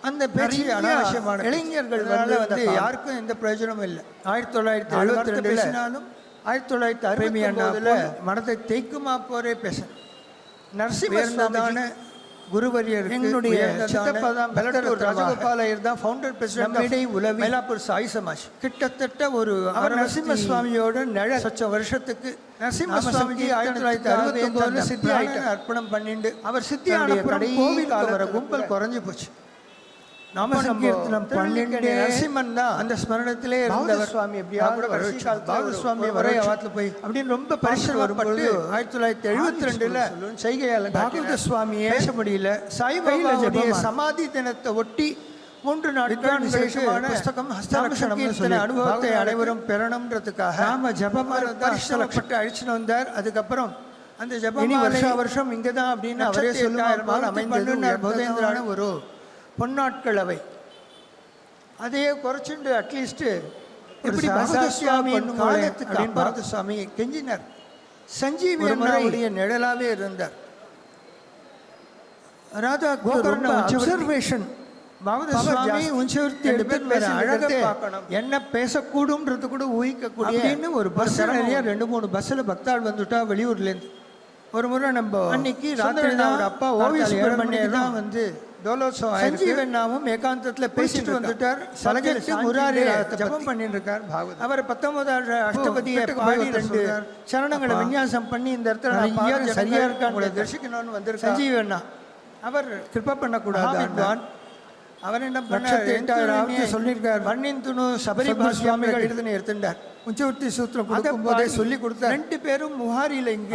அந்த பேச்சு அனாவசியமான இளைஞர்கள் வந்து யாருக்கும் எந்த பிரயோஜனமும் இல்லை. 1972 பேசினாலும் 1960 மனதை தேய்க்குமா போரே பேச நரசிம்மதான குருவரியர் என்னுடைய ராஜகோபாலயர் தான் ஃபவுண்டர் பிரசிடென்ட் உலவி மயிலாப்பூர் சாய் சமாஜ். கிட்டத்தட்ட ஒரு நரசிம்ம சுவாமியோட சொச்ச வருஷத்துக்கு நரசிம்ம சுவாமிஜி 1969 சித்தி அர்ப்பணம் பண்ணிட்டு அவர் சித்தியான கோவில் வர கும்பல் குறைஞ்சு போச்சு. நாம சங்கீர்த்தனம் 12 நரசிம்மன் தான் அந்த ஸ்மரணத்திலே இருந்தவர். சுவாமி எப்படியாவது சுவாமி வர வாரத்தில் போய் அப்படின்னு ரொம்ப பரிசிரமப்பட்டு 1972 செய்கையால் பாகவத சுவாமியை பேச முடியல. சாய்பாபாவுடைய சமாதி தினத்தை ஒட்டி 3 நாட்கள் விசேஷமான புஸ்தகம் ஹஸ்தாட்சர அனுபவத்தை அனைவரும் பெறணும்ன்றதுக்காக நாம ஜபமாரப்பட்டு அழிச்சுன்னு வந்தார். அதுக்கப்புறம் அந்த ஜபம் வருஷம் இங்கே தான் அப்படின்னு அவரே சொல்லுவார். அமைந்து போதேந்திரான ஒரு பொன்னாட்கள் அவை அதையே குறைச்சுண்டு அட்லீஸ்ட் எப்படி பாரதசுவாமி காலத்துக்கு பாரதசுவாமி கெஞ்சினார். சஞ்சீவி அண்ணாவுடைய நிழலாவே இருந்தார். ராதா கோகர்ண அப்சர்வேஷன் பாரதசுவாமி உஞ்சவர்த்தி எடுத்து அழகாக பார்க்கணும், என்ன பேசக்கூடும்ன்றது கூட ஊகிக்கக்கூடிய ஒரு பஸ் நிறைய 2-3 பஸ்ஸில் பக்தாள் வந்துட்டா வெளியூர்லேருந்து. ஒரு முறை நம்ம அன்னைக்கு ராத்திரி தான் அப்பா ஓவி சுப்பிரமணியர் தான் வந்து சஞ்சீவண்ணாவும் ஏகாந்தத்தில் பேசிட்டு வந்துட்டார். சலகத்து முராரி ஜபம் பண்ணிட்டு இருக்கார். அவர் 19வது அஷ்டபதியை பாடி 2 சரணங்களை விநியாசம் பண்ணி இந்த இடத்துல சரியா இருக்கா உங்களை தரிசிக்கணும்னு வந்திருக்கார் சஞ்சீவண்ணா. அவர் கிருப்பா பண்ணக்கூடாது. அவர் என்ன பண்ண சொல்லியிருக்கார். மண்ணின் துணு சபரிபா சுவாமிகள் எழுதுன்னு எடுத்துட்டார். உஞ்சவர்த்தி சூத்திரம் கொடுக்கும் போதே சொல்லி கொடுத்தார். 2 பேரும் முகாரியில் இங்கே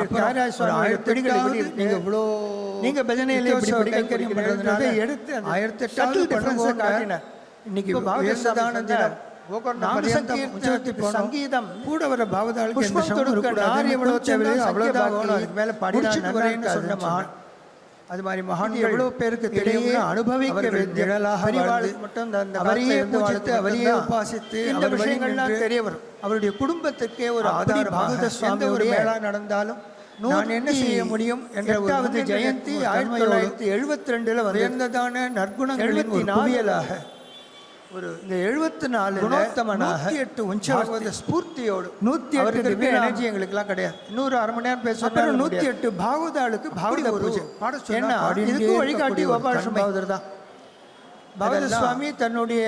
நீங்க பஜனையில எடுத்து 1008 காட்டினார். இன்னைக்கு சங்கீதம் கூட வர பாவதாளுக்கு மேல பாடினான்னு சொன்ன மகான். அது மாதிரி மகான் எவ்வளவு பேருக்கு தெரியும், அனுபவிக்க மட்டும் அவரையே பூஜித்து அவரையே உபாசித்து இந்த விஷயங்கள்லாம் தெரிய வரும். அவருடைய குடும்பத்துக்கே ஒரு ஆதாரம். பாகவத சுவாமி ஒரு மேளா நடந்தாலும் நான் என்ன செய்ய முடியும் என்ற 8வது ஜெயந்தி 1972 உயர்ந்ததான நற்குணங்களின் குவியலாக ஒரு இந்த 74 குணோத்தமனாக 108 உஞ்சவர்த்தி ஸ்பூர்த்தியோடு 108 எனர்ஜி எங்களுக்குலாம் கிடையாது. 100 மணி நேரம் பேசுவோம். 108 பாகவதாளுக்கு பாகவத பூஜை பாட சொன்னா இதுக்கு வழிகாட்டி உபாசம் பாகவதர் தான். பாகவத சுவாமி தன்னுடைய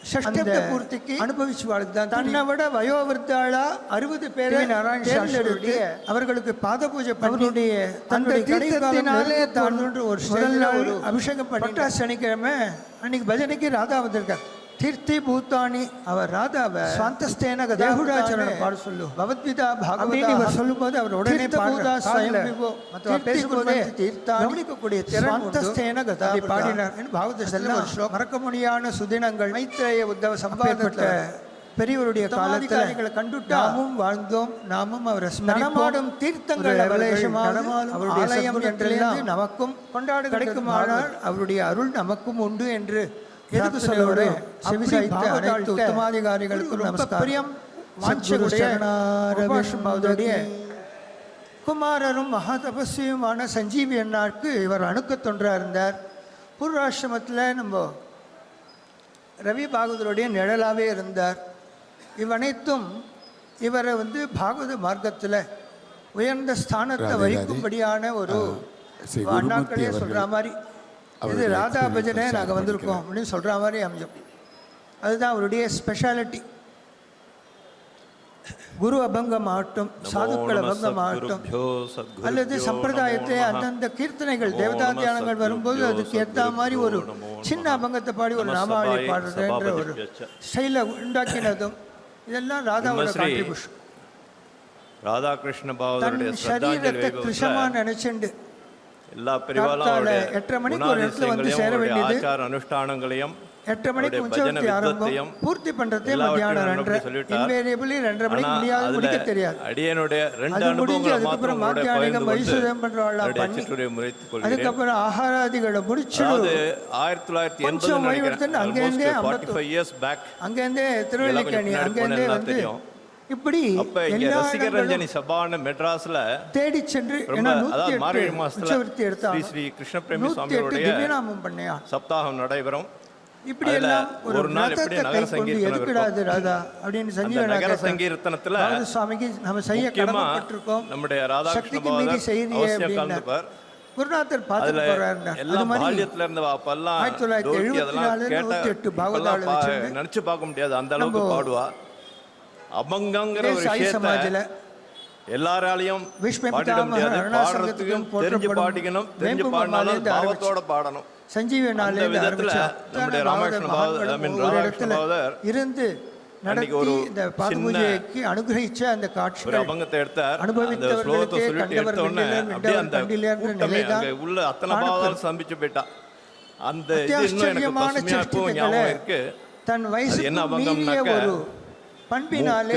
ஷஷ்டப்த பூர்த்திக்கு அனுபவிச்சு வாழ்க்கை தான். தன்னை விட வயோவிருத்தாளா 60 பேரை தேர்ந்தெடுத்து அவர்களுக்கு பாத பூஜை பண்ணிய தன்னுடைய கடைகாலத்தினாலே தான் ஒரு அபிஷேகம் பண்ணி சனிக்கிழமை அன்னைக்கு பஜனைக்கு ராதா வந்திருக்கார். தீர்த்தி பூத்தானி அவர் ராதாவை சாந்தஸ்தேன தேகுடாச்சரண பாட சொல்லு பகவத்கீதா பாகவதா இவர் சொல்லும்போது அவர் உடனே பேசும்போதே கவனிக்கக்கூடிய சாந்தஸ்தேன கதா பாடினார். பாகவதெல்லாம் மறக்க முடியாத சுதினங்கள். மைத்ரேய உத்தவ சம்பாதப்பட்ட பெரியவருடைய காலத்தில் கண்டுட்டு நாமும் வாழ்ந்தோம். நாமும் அவரை நடமாடும் தீர்த்தங்கள் அவருடைய ஆலயம் என்றெல்லாம் நமக்கும் கொண்டாடு கிடைக்குமானால் அவருடைய அருள் நமக்கும் உண்டு என்று எதுக்கு சொல்ல அனைத்து உத்தமாதிகாரிகளுக்கும் நமஸ்காரம். குமாரரும் மகா தபஸ்வியுமான சஞ்சீவி அண்ணாருக்கு இவர் அணுக்க தொண்டராக இருந்தார். பூர்வாசிரமத்தில் நம்ம ரவி பாகவதருடைய நிழலாகவே இருந்தார். இவனைத்தும் இவரை வந்து பாகவத மார்க்கத்தில் உயர்ந்த ஸ்தானத்தை வகிக்கும்படியான ஒரு அண்ணாக்களே சொல்கிற மாதிரி இது ராதா பஜனை நாங்கள் வந்திருக்கோம் அப்படின்னு சொல்கிற மாதிரி அமையும். அதுதான் அவருடைய ஸ்பெஷாலிட்டி. குரு அபங்கம் ஆகட்டும், சாதுக்கள் அபங்கம் ஆகட்டும், அல்லது சம்பிரதாயத்திலே அந்தந்த கீர்த்தனைகள் தேவதா தியானங்கள் வரும்போது அதுக்கு ஏற்ற மாதிரி ஒரு சின்ன அபங்கத்தை பாடி ஒரு நாமாவளி பாடுறதுன்ற ஒரு ஸ்டைலை உண்டாக்கினதும் இதெல்லாம் ராதாவோட கான்ட்ரிபியூஷன். ராதாகிருஷ்ண தன் பாவதருடைய சரீரத்தை கிருஷமா நினைச்சுண்டு எல்லா பிரிவாலும் 8:30 மணிக்கு ஒரு இடத்துல வந்து சேர வேண்டியது. ஆச்சார அனுஷ்டானங்களையும் 8:30 மணிக்கு உற்சவத்தை ஆரம்பம், பூர்த்தி பண்றதே மத்தியானம் 2:30. இன்வேரியபிளி 2:30 மணிக்கு முடியாது, முடிக்க தெரியாது. அடியனுடைய ரெண்டு அது முடிஞ்சு அனுபவங்களை அதுக்கப்புறம் மாத்திரம் மாத்தியானிகம் வைசுதம் பண்றவாளா பண்ணி அதுக்கப்புறம் ஆகாராதிகளை முடிச்சு 1980 கொஞ்சம் ஓய்வெடுத்துன்னு அங்கேருந்தே அங்கேருந்தே திருவல்லிக்கேணி அங்கேருந்தே வந்து இப்படி எல்லா ரசிகரஞ்சனி சபான மெட்ராஸ்ல தேடி சென்று மார்கழி மாசத்துல ஸ்ரீ கிருஷ்ண பிரேமி சுவாமியோட திவ்யநாமம் பண்ணியா சப்தாகம் நடைபெறும். இப்படி எல்லாம் ஒரு நாத்தத்தை கை கொண்டு எதுக்கிடாது ராதா அப்படின்னு நகர சங்கீர்த்தனத்துல சுவாமிக்கு நம்ம செய்ய கடமைப்பட்டிருக்கோம். நம்முடைய சக்திக்கு மீறி செய்தியே அப்படின்னு குருநாதர் பார்த்து போறாரு. அது மாதிரி 1974 பாகவதால நினைச்சு பார்க்க முடியாது, அந்த அளவுக்கு பாடுவா. அபங்கங்கிற ஒரு விஷயத்தை எல்லாராலையும் பாடிட முடியாது. பாடுறதுக்கும் தெரிஞ்சு பாடிக்கணும், தெரிஞ்சு பாடினாலும் பாவத்தோட பாடணும். சஞ்சீவனாலே நம்முடைய ராமகிருஷ்ண பாகவதர் இருந்து நடத்தி இந்த பாதபூஜைக்கு அனுகிரகிச்ச அந்த காட்சிகள் அபங்கத்தை எடுத்தார். அனுபவித்தவர்களுக்கே கண்டவர்கள் உள்ள அத்தனை பாவம் சம்பிச்சு போயிட்டா. அந்த ஆச்சரியமான ஞாபகம் இருக்கு. தன் வயசு மீறிய ஒரு பண்பினாலே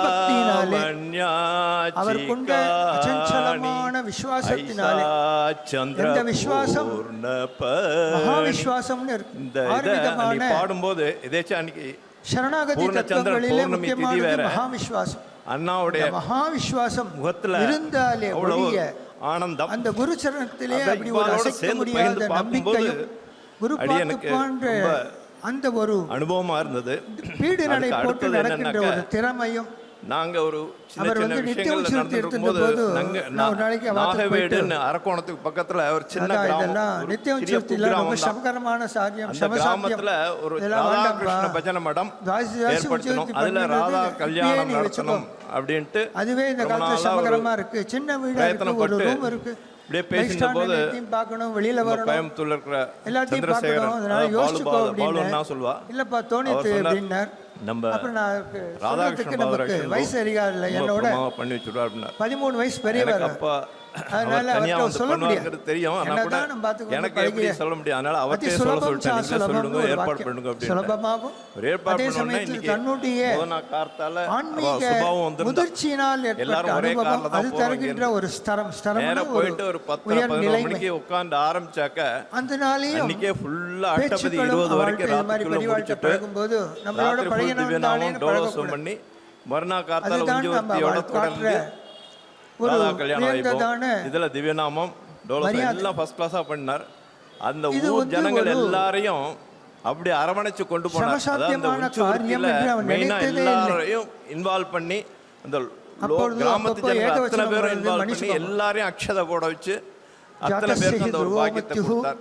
பக்தியினாலே அவர் கொண்ட அச்சஞ்சலமான விசுவாசத்தினாலே, இந்த விசுவாசம் மகா விசுவாசம்னு இருக்கு. பாடும்போது எதேச்சும் அன்னைக்கு சரணாகதி தத்துவங்களிலே முக்கியமானது மகா விசுவாசம். அண்ணாவுடைய மகா விசுவாசம் முகத்துல இருந்தாலே ஒழிய ஆனந்தம், அந்த குரு சரணத்திலே அப்படி ஒரு அசைக்க முடியாத நம்பிக்கையும் குரு பாட்டுப்பான்ற அந்த ஒரு அனுபவமா இருந்தது. பீடு நடை போட்டு நடக்கின்ற ஒரு திறமையும். நாங்க ஒரு அவர் வந்து நித்திய உற்சவத்தை எடுத்தும்போது நான் நாளைக்கு நாகவேடுன்னு அரக்கோணத்துக்கு பக்கத்துல ஒரு சின்ன இதெல்லாம் நித்திய உற்சவத்தில் ரொம்ப சமகரமான சாரியம் கிராமத்துல ஒரு ராதாகிருஷ்ண பஜனை மடம் ஏற்படுத்தணும், அதுல ராதா கல்யாணம் நடத்தணும் அப்படின்ட்டு அதுவே இந்த காலத்துல சமகரமா இருக்கு. சின்ன வீடு இருக்கு, ஒரு ரூம் இருக்கு. இப்படியே பேசின போது பார்க்கணும், வெளியில வரணும், கோயம்புத்தூர்ல இருக்கிற எல்லாத்தையும் பார்க்கணும். அதனால யோசிச்சுக்கோ அப்படின்னு சொல்லுவா. இல்லப்பா தோணித்து அப்படின்னார். நம்ம அப்புறம் நான் ராதாகிருஷ்ண நமக்கு வயசு அதிகாரில்ல, என்னோட பண்ணி வச்சுடுவா அப்படின்னா 13 வயசு பெரியவர். அப்பா அதனால அவர்கிட்ட சொல்ல முடியாது, தெரியும். எனக்கு எப்படி சொல்ல முடியாது, அதனால அவர்கிட்ட சொல்லுங்க, ஏற்பாடு பண்ணுங்க அப்படின்னு சுலபமாகும். அதே சமயத்தில் தன்னுடைய ஆன்மீக முதிர்ச்சியினால் ஏற்பட்ட அனுபவம் அது தருகின்ற ஒரு ஸ்தரம் போயிட்டு ஒரு 10-11 மணிக்கு உட்கார்ந்து ஆரம்பிச்சாக்க அந்த நாளையும் அஷ்டபதி 20 வரைக்கும் பழகும்போது நம்மளோட பழகினோம் பண்ணி மறுநாள் கார்த்தால உஞ்சவர்த்தியோட தொடர்ந்து ராதா கல்யாணம் இதுல திவ்யநாமம் எல்லாம் ஃபர்ஸ்ட் கிளாஸா பண்ணார். அந்த ஊர் ஜனங்கள் எல்லாரையும் அப்படி அரவணைச்சு கொண்டு போனார். மெயினா எல்லாரையும் இன்வால்வ் பண்ணி அந்த கிராமத்து ஜனங்கள் அத்தனை பேரும் இன்வால்வ் பண்ணி எல்லாரையும் அக்ஷதை போட வச்சு அத்தனை பேருக்கு அந்த ஒரு பாக்கியத்தை கொடுத்தார்.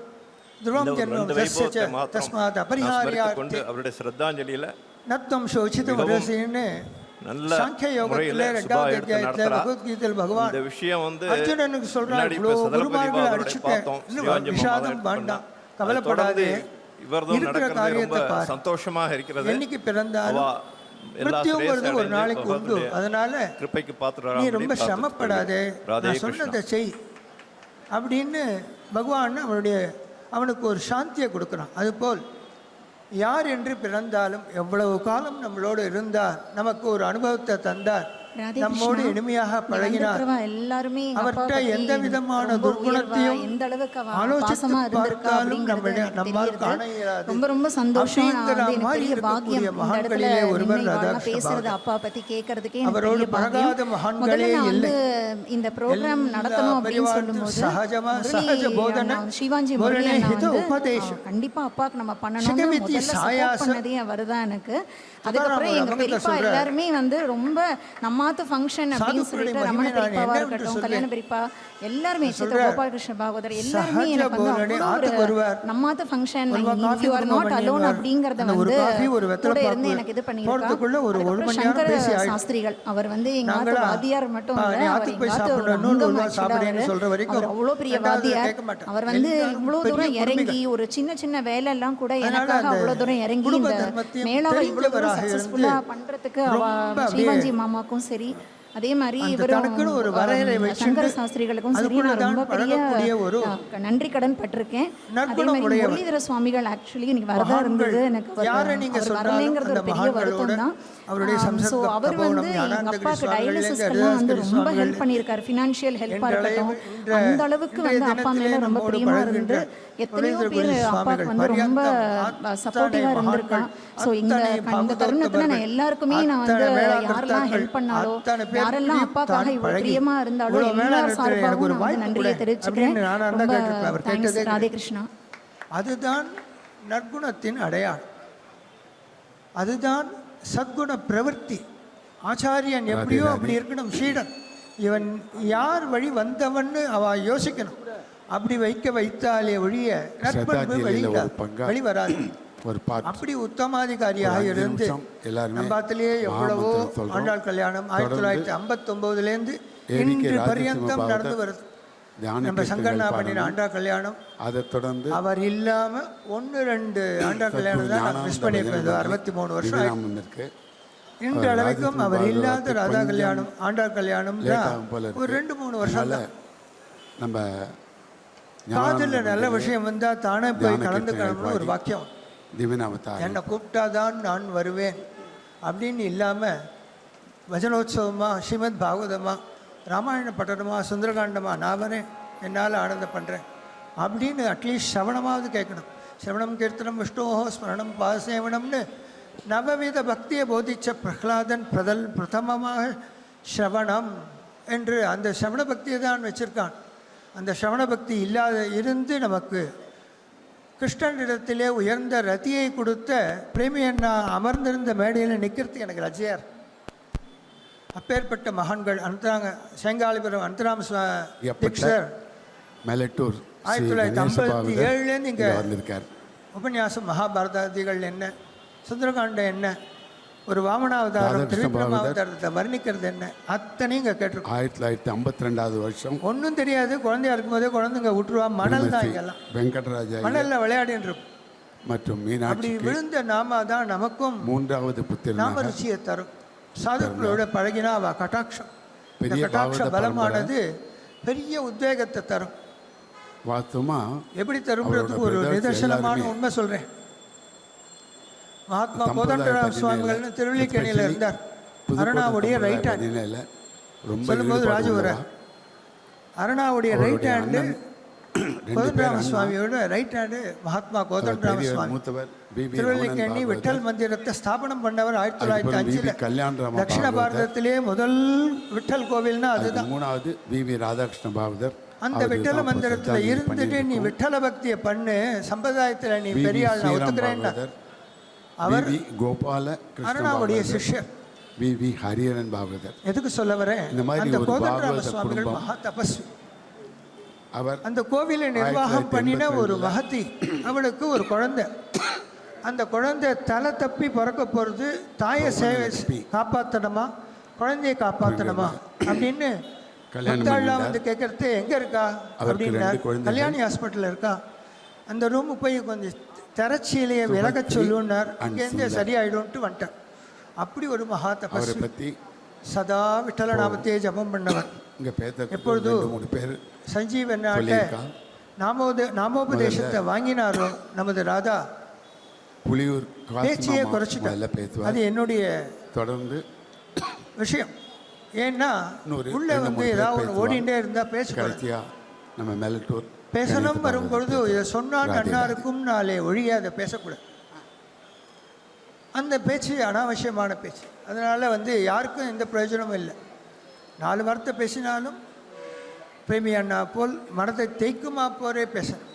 கொண்டு அவருடைய ஸ்ரத்தாஞ்சலியில நத்தம் சோசிதம் ரசின்னு நல்ல சாங்கிய யோகத்திலே 2வது அத்தியாயத்திலே பகவத்கீதையில் பகவான் இந்த விஷயம் வந்து அர்ஜுனனுக்கு சொல்றார், குருமார்களை அடிச்சுட்டேன், விஷாதம் வேண்டாம், கவலைப்படாதே, இவர்தான் நடக்கிறது ரொம்ப சந்தோஷமாக இருக்கிறது. என்னைக்கு பிறந்தாலும் மிருத்யுங்கிறது ஒரு நாளைக்கு உண்டு, அதனால கிருபைக்கு பாத்திரரா நீ ரொம்ப சிரமப்படாதே, நான் சொன்னதை செய் அப்படின்னு பகவான் அவனுக்கு ஒரு சாந்தியை கொடுக்குறான். அதுபோல் யார் என்று பிறந்தாலும் எவ்வளவு காலம் நம்மளோடு இருந்தார், நமக்கு ஒரு அனுபவத்தை தந்தார், நம்மோடு இனிமையாக பழகினார், அவர்கிட்ட எந்த விதமான துர்குணத்தையும் ஆலோசித்து பார்த்தாலும் நம்மால் காண இயலாது. ரொம்ப சந்தோஷம். மகான்களிலே ஒருவர் அவரோடு பழகாத மகான்களே இல்லை. இந்த ப்ரோக்ராம் நடத்தணும் அப்படின்னு சொல்லும்போது சகஜ போதனை உபதேசம் கண்டிப்பா அப்பாவுக்கு நம்ம பண்ணணும். அவர்தான் எனக்கு. அதுக்கப்புறம் எங்க பெரியப்பா எல்லாருமே வந்து ரொம்ப நம்ம நம்மாத்து ஃபங்க்ஷன் அப்படின்னு சொல்லிட்டு ரமண பெரியப்பாவா இருக்கட்டும், கல்யாண பெரியப்பா எல்லாருமே, சித்திர கோபாலகிருஷ்ண பாகவதர் எல்லாருமே எனக்கு வந்து அவ்வளோ ஒரு நம்மாத்து function, if you are not alone அப்படிங்கிறத வந்து கூட இருந்து எனக்கு இது பண்ணியிருக்கா. சங்கர சாஸ்திரிகள் அவர் வந்து எங்க ஆத்து வாத்தியார் மட்டும் இல்லை, அவர் எங்க ஆத்து ஒரு அங்கம் actually. அவர் அவ்வளோ பெரிய வாத்தியார். அவர் வந்து இவ்வளோ தூரம் இறங்கி ஒரு சின்ன சின்ன வேலை எல்லாம் கூட எனக்காக அவ்வளோ தூரம் இறங்கி இந்த மேலாவை இவ்வளோ தூரம் சக்ஸஸ்ஃபுல்லா பண்றதுக்கு ஸ்ரீவாஞ்சி மாமாக்கும் சரி, அதே மாதிரி இவரும் சங்கர சாஸ்திரிகளுக்கும் சரி நான் ரொம்ப பெரிய நன்றி கடன் பட்டிருக்கேன். அதே மாதிரி முரளிதர சுவாமிகள் ஆக்சுவலி இன்னைக்கு வரதா இருந்தது, எனக்கு வரலைங்கிறது ஒரு பெரிய வருத்தம் தான். ஸோ அவர் வந்து எங்கள் அப்பாவுக்கு டயாலிசிஸ்க்கெல்லாம் வந்து ரொம்ப ஹெல்ப் பண்ணியிருக்காரு, ஃபினான்ஷியல் ஹெல்ப்பாக இருக்கட்டும். அந்த அளவுக்கு வந்து அப்பா மேலே ரொம்ப பிரியமாக இருந்து எத்தனையோ பேர் அப்பாவுக்கு வந்து ரொம்ப சப்போர்ட்டிவாக இருந்திருக்கான். ஸோ இந்த தருணத்தில் நான் எல்லாருக்குமே நான் வந்து யாரெல்லாம் ஹெல்ப் பண்ணாலோ, யாரெல்லாம் அப்பாக்காக இவ்வளோ பிரியமாக இருந்தாலோ எல்லார் சார்பாகவும் நான் வந்து நன்றியை தெரிவிச்சுக்கிறேன். ரொம்ப தேங்க்ஸ் ராதே கிருஷ்ணா. அதுதான் நற்குணத்தின் அடையாளம், அதுதான் சத்குண பிரவர்த்தி. ஆச்சாரியன் எப்படியோ அப்படி இருக்கணும் சீடன். இவன் யார் வழி வந்தவன்னு அவ யோசிக்கணும். அப்படி வைத்தாலே ஒழிய நற்பண்பு வெளி வராது. அப்படி உத்தமாதிகாரியாக இருந்து நம்பாத்திலேயே எவ்வளவோ ஆண்டாள் கல்யாணம் 1959 இன்று பரியந்தம் நடந்து வருது. நம்ம சங்கண்ணா பண்ணின ஆண்டா கல்யாணம், அதை தொடர்ந்து அவர் இல்லாம 1-2 ஆண்டா கல்யாணம் தான் நான் மிஸ் பண்ணியிருப்பேன். 63 வருஷம் இருக்கு. இன்று அளவுக்கும் அவர் இல்லாத ராதா கல்யாணம், ஆண்டா கல்யாணம் ஒரு 2-3 வருஷம் தான். நம்ம காதல நல்ல விஷயம் வந்தா தானே போய் கலந்துக்கணும்னு ஒரு வாக்கியம். என்னை கூப்பிட்டாதான் நான் வருவேன் அப்படின்னு இல்லாம வஜனோத்சவமா, ஸ்ரீமத் பாகவதமா, ராமாயண பட்டணமா, சுந்தரகாண்டமா, நான் வரேன், என்னால் ஆனந்தம் பண்ணுறேன் அப்படின்னு அட்லீஸ்ட் சிரவணமாவது கேட்கணும். சிரவணம் கீர்த்தனம் விஷ்ணோஹோ ஸ்மரணம் பாசேவனம்னு நவவித பக்தியை போதித்த பிரகலாதன் பிரதமமாக ஸ்ரவணம் என்று அந்த சிரவண பக்தியை தான் வச்சிருக்கான். அந்த சிரவண பக்தி இருந்து நமக்கு கிருஷ்ணனிடத்திலே உயர்ந்த ரத்தியை கொடுத்த பிரேமி அண்ணா அமர்ந்திருந்த மேடையில் நிற்கிறது எனக்கு லஜ்ஜையார். அப்பேற்பட்ட மகான்கள் அனந்தராங்க செங்காலிபுரம் அனந்தராம தீக்ஷர் மேலட்டூர் 1957 இங்கே வந்திருக்கார். உபன்யாசம் மகாபாரதாதிகள் என்ன, சுந்தரகாண்டம் என்ன, ஒரு வாமனாவதாரம், திருவிக்ரமாவதாரத்தை வர்ணிக்கிறது என்ன, அத்தனையும் இங்கே கேட்டிருக்கோம். 1952 வருஷம் ஒன்றும் தெரியாது. குழந்தையா இருக்கும்போதே குழந்தைங்க விட்டுருவா. மணல் தான் இங்கெல்லாம், வெங்கடராஜா மணலில் விளையாடின்னு இருக்கும். மற்றும் மீனாட்சி அப்படி விழுந்த நாம தான் நமக்கும் 3வது புத்திரன் நாம ருச்சியை தரும். சாதுக்களோட பழகினா அவ கட்டாட்சம், இந்த கட்டாட்ச பலமானது பெரிய உத்வேகத்தை தரும். வாஸ்தவமா எப்படி தரும்ன்றதுக்கு ஒரு நிதர்சனமான உண்மை சொல்றேன். மகாத்மா கோதண்டராம சுவாமிகள்னு திருவள்ளிக்கேணியில் இருந்தார். அருணாவுடைய ரைட் ஹேண்ட் சொல்லும்போது ராஜுவர அருணாவுடைய ரைட் ஹேண்டு கோதண்டராம சுவாமியோட ரைட் ஹேண்டு மகாத்மா கோதண்டராம சுவாமி. திருவள்ளிக்கேணி விட்டல் மந்திரத்தை ஸ்தாபனம் பண்ணவர் 1905. தட்சிண பாரதத்திலே முதல் விட்டல் கோவில்னா அதுதான். 3வது வி ராதாகிருஷ்ண பாகவதர். அந்த விட்டல மந்திரத்துல இருந்துட்டு நீ விட்டல பக்தியை பண்ணு, சம்பிரதாயத்துல நீ பெரிய ஆள் ஒத்துக்கிறேன்னா. அவர் கோபால அருணாவுடைய சிஷ்யர் வி ஹரியரன் பாகவதர். எதுக்கு சொல்ல வரேன், அந்த கோதண்டராம சுவாமிகள் மகா தபஸ்வி. அவர் அந்த கோவிலை நிர்வாகம் பண்ணின ஒரு மகத்தி. அவளுக்கு ஒரு குழந்தை. அந்த குழந்தை தலை தப்பி பிறக்க போகிறது. தாயை காப்பாற்றணுமா, குழந்தையை காப்பாற்றணுமா அப்படின்னு கல்யாணம் வந்து கேட்கறது. எங்கே இருக்கா அப்படின்னா கல்யாணி ஹாஸ்பிட்டலில் இருக்கா. அந்த ரூமுக்கு போய் கொஞ்சம் திரைச்சியிலேயே விலக சொல்லுன்னார். அங்கேருந்து சரியாயிடும்ட்டு வந்துட்டார். அப்படி ஒரு மகா தபஸ்வி, சதா விட்டல நாமத்தையே ஜபம் பண்ணவர். எப்பொழுதும் சஞ்சீவனாட்ட நாமோபதேசத்தை வாங்கினாரோ நமது ராதா புலியூர் பேச்சையே குறைச்சிட்டார். அது என்னுடைய தொடர்ந்து விஷயம். ஏன்னா உள்ள வந்து ஏதாவது ஒன்று ஓடிண்டே இருந்தால் பேசக்கூடாது. நம்ம மேலட்டூர் பேசணும் வரும்பொழுது இதை சொன்னால் அண்ணாருக்கும் நாளே ஒழிய அதை பேசக்கூடாது. அந்த பேச்சு அனாவசியமான பேச்சு. அதனால் வந்து யாருக்கும் எந்த பிரயோஜனமும் இல்லை. 4 வார்த்தை பேசினாலும் பிரேமி அண்ணா போல் மனதை தேய்க்குமா போரே பேசணும்.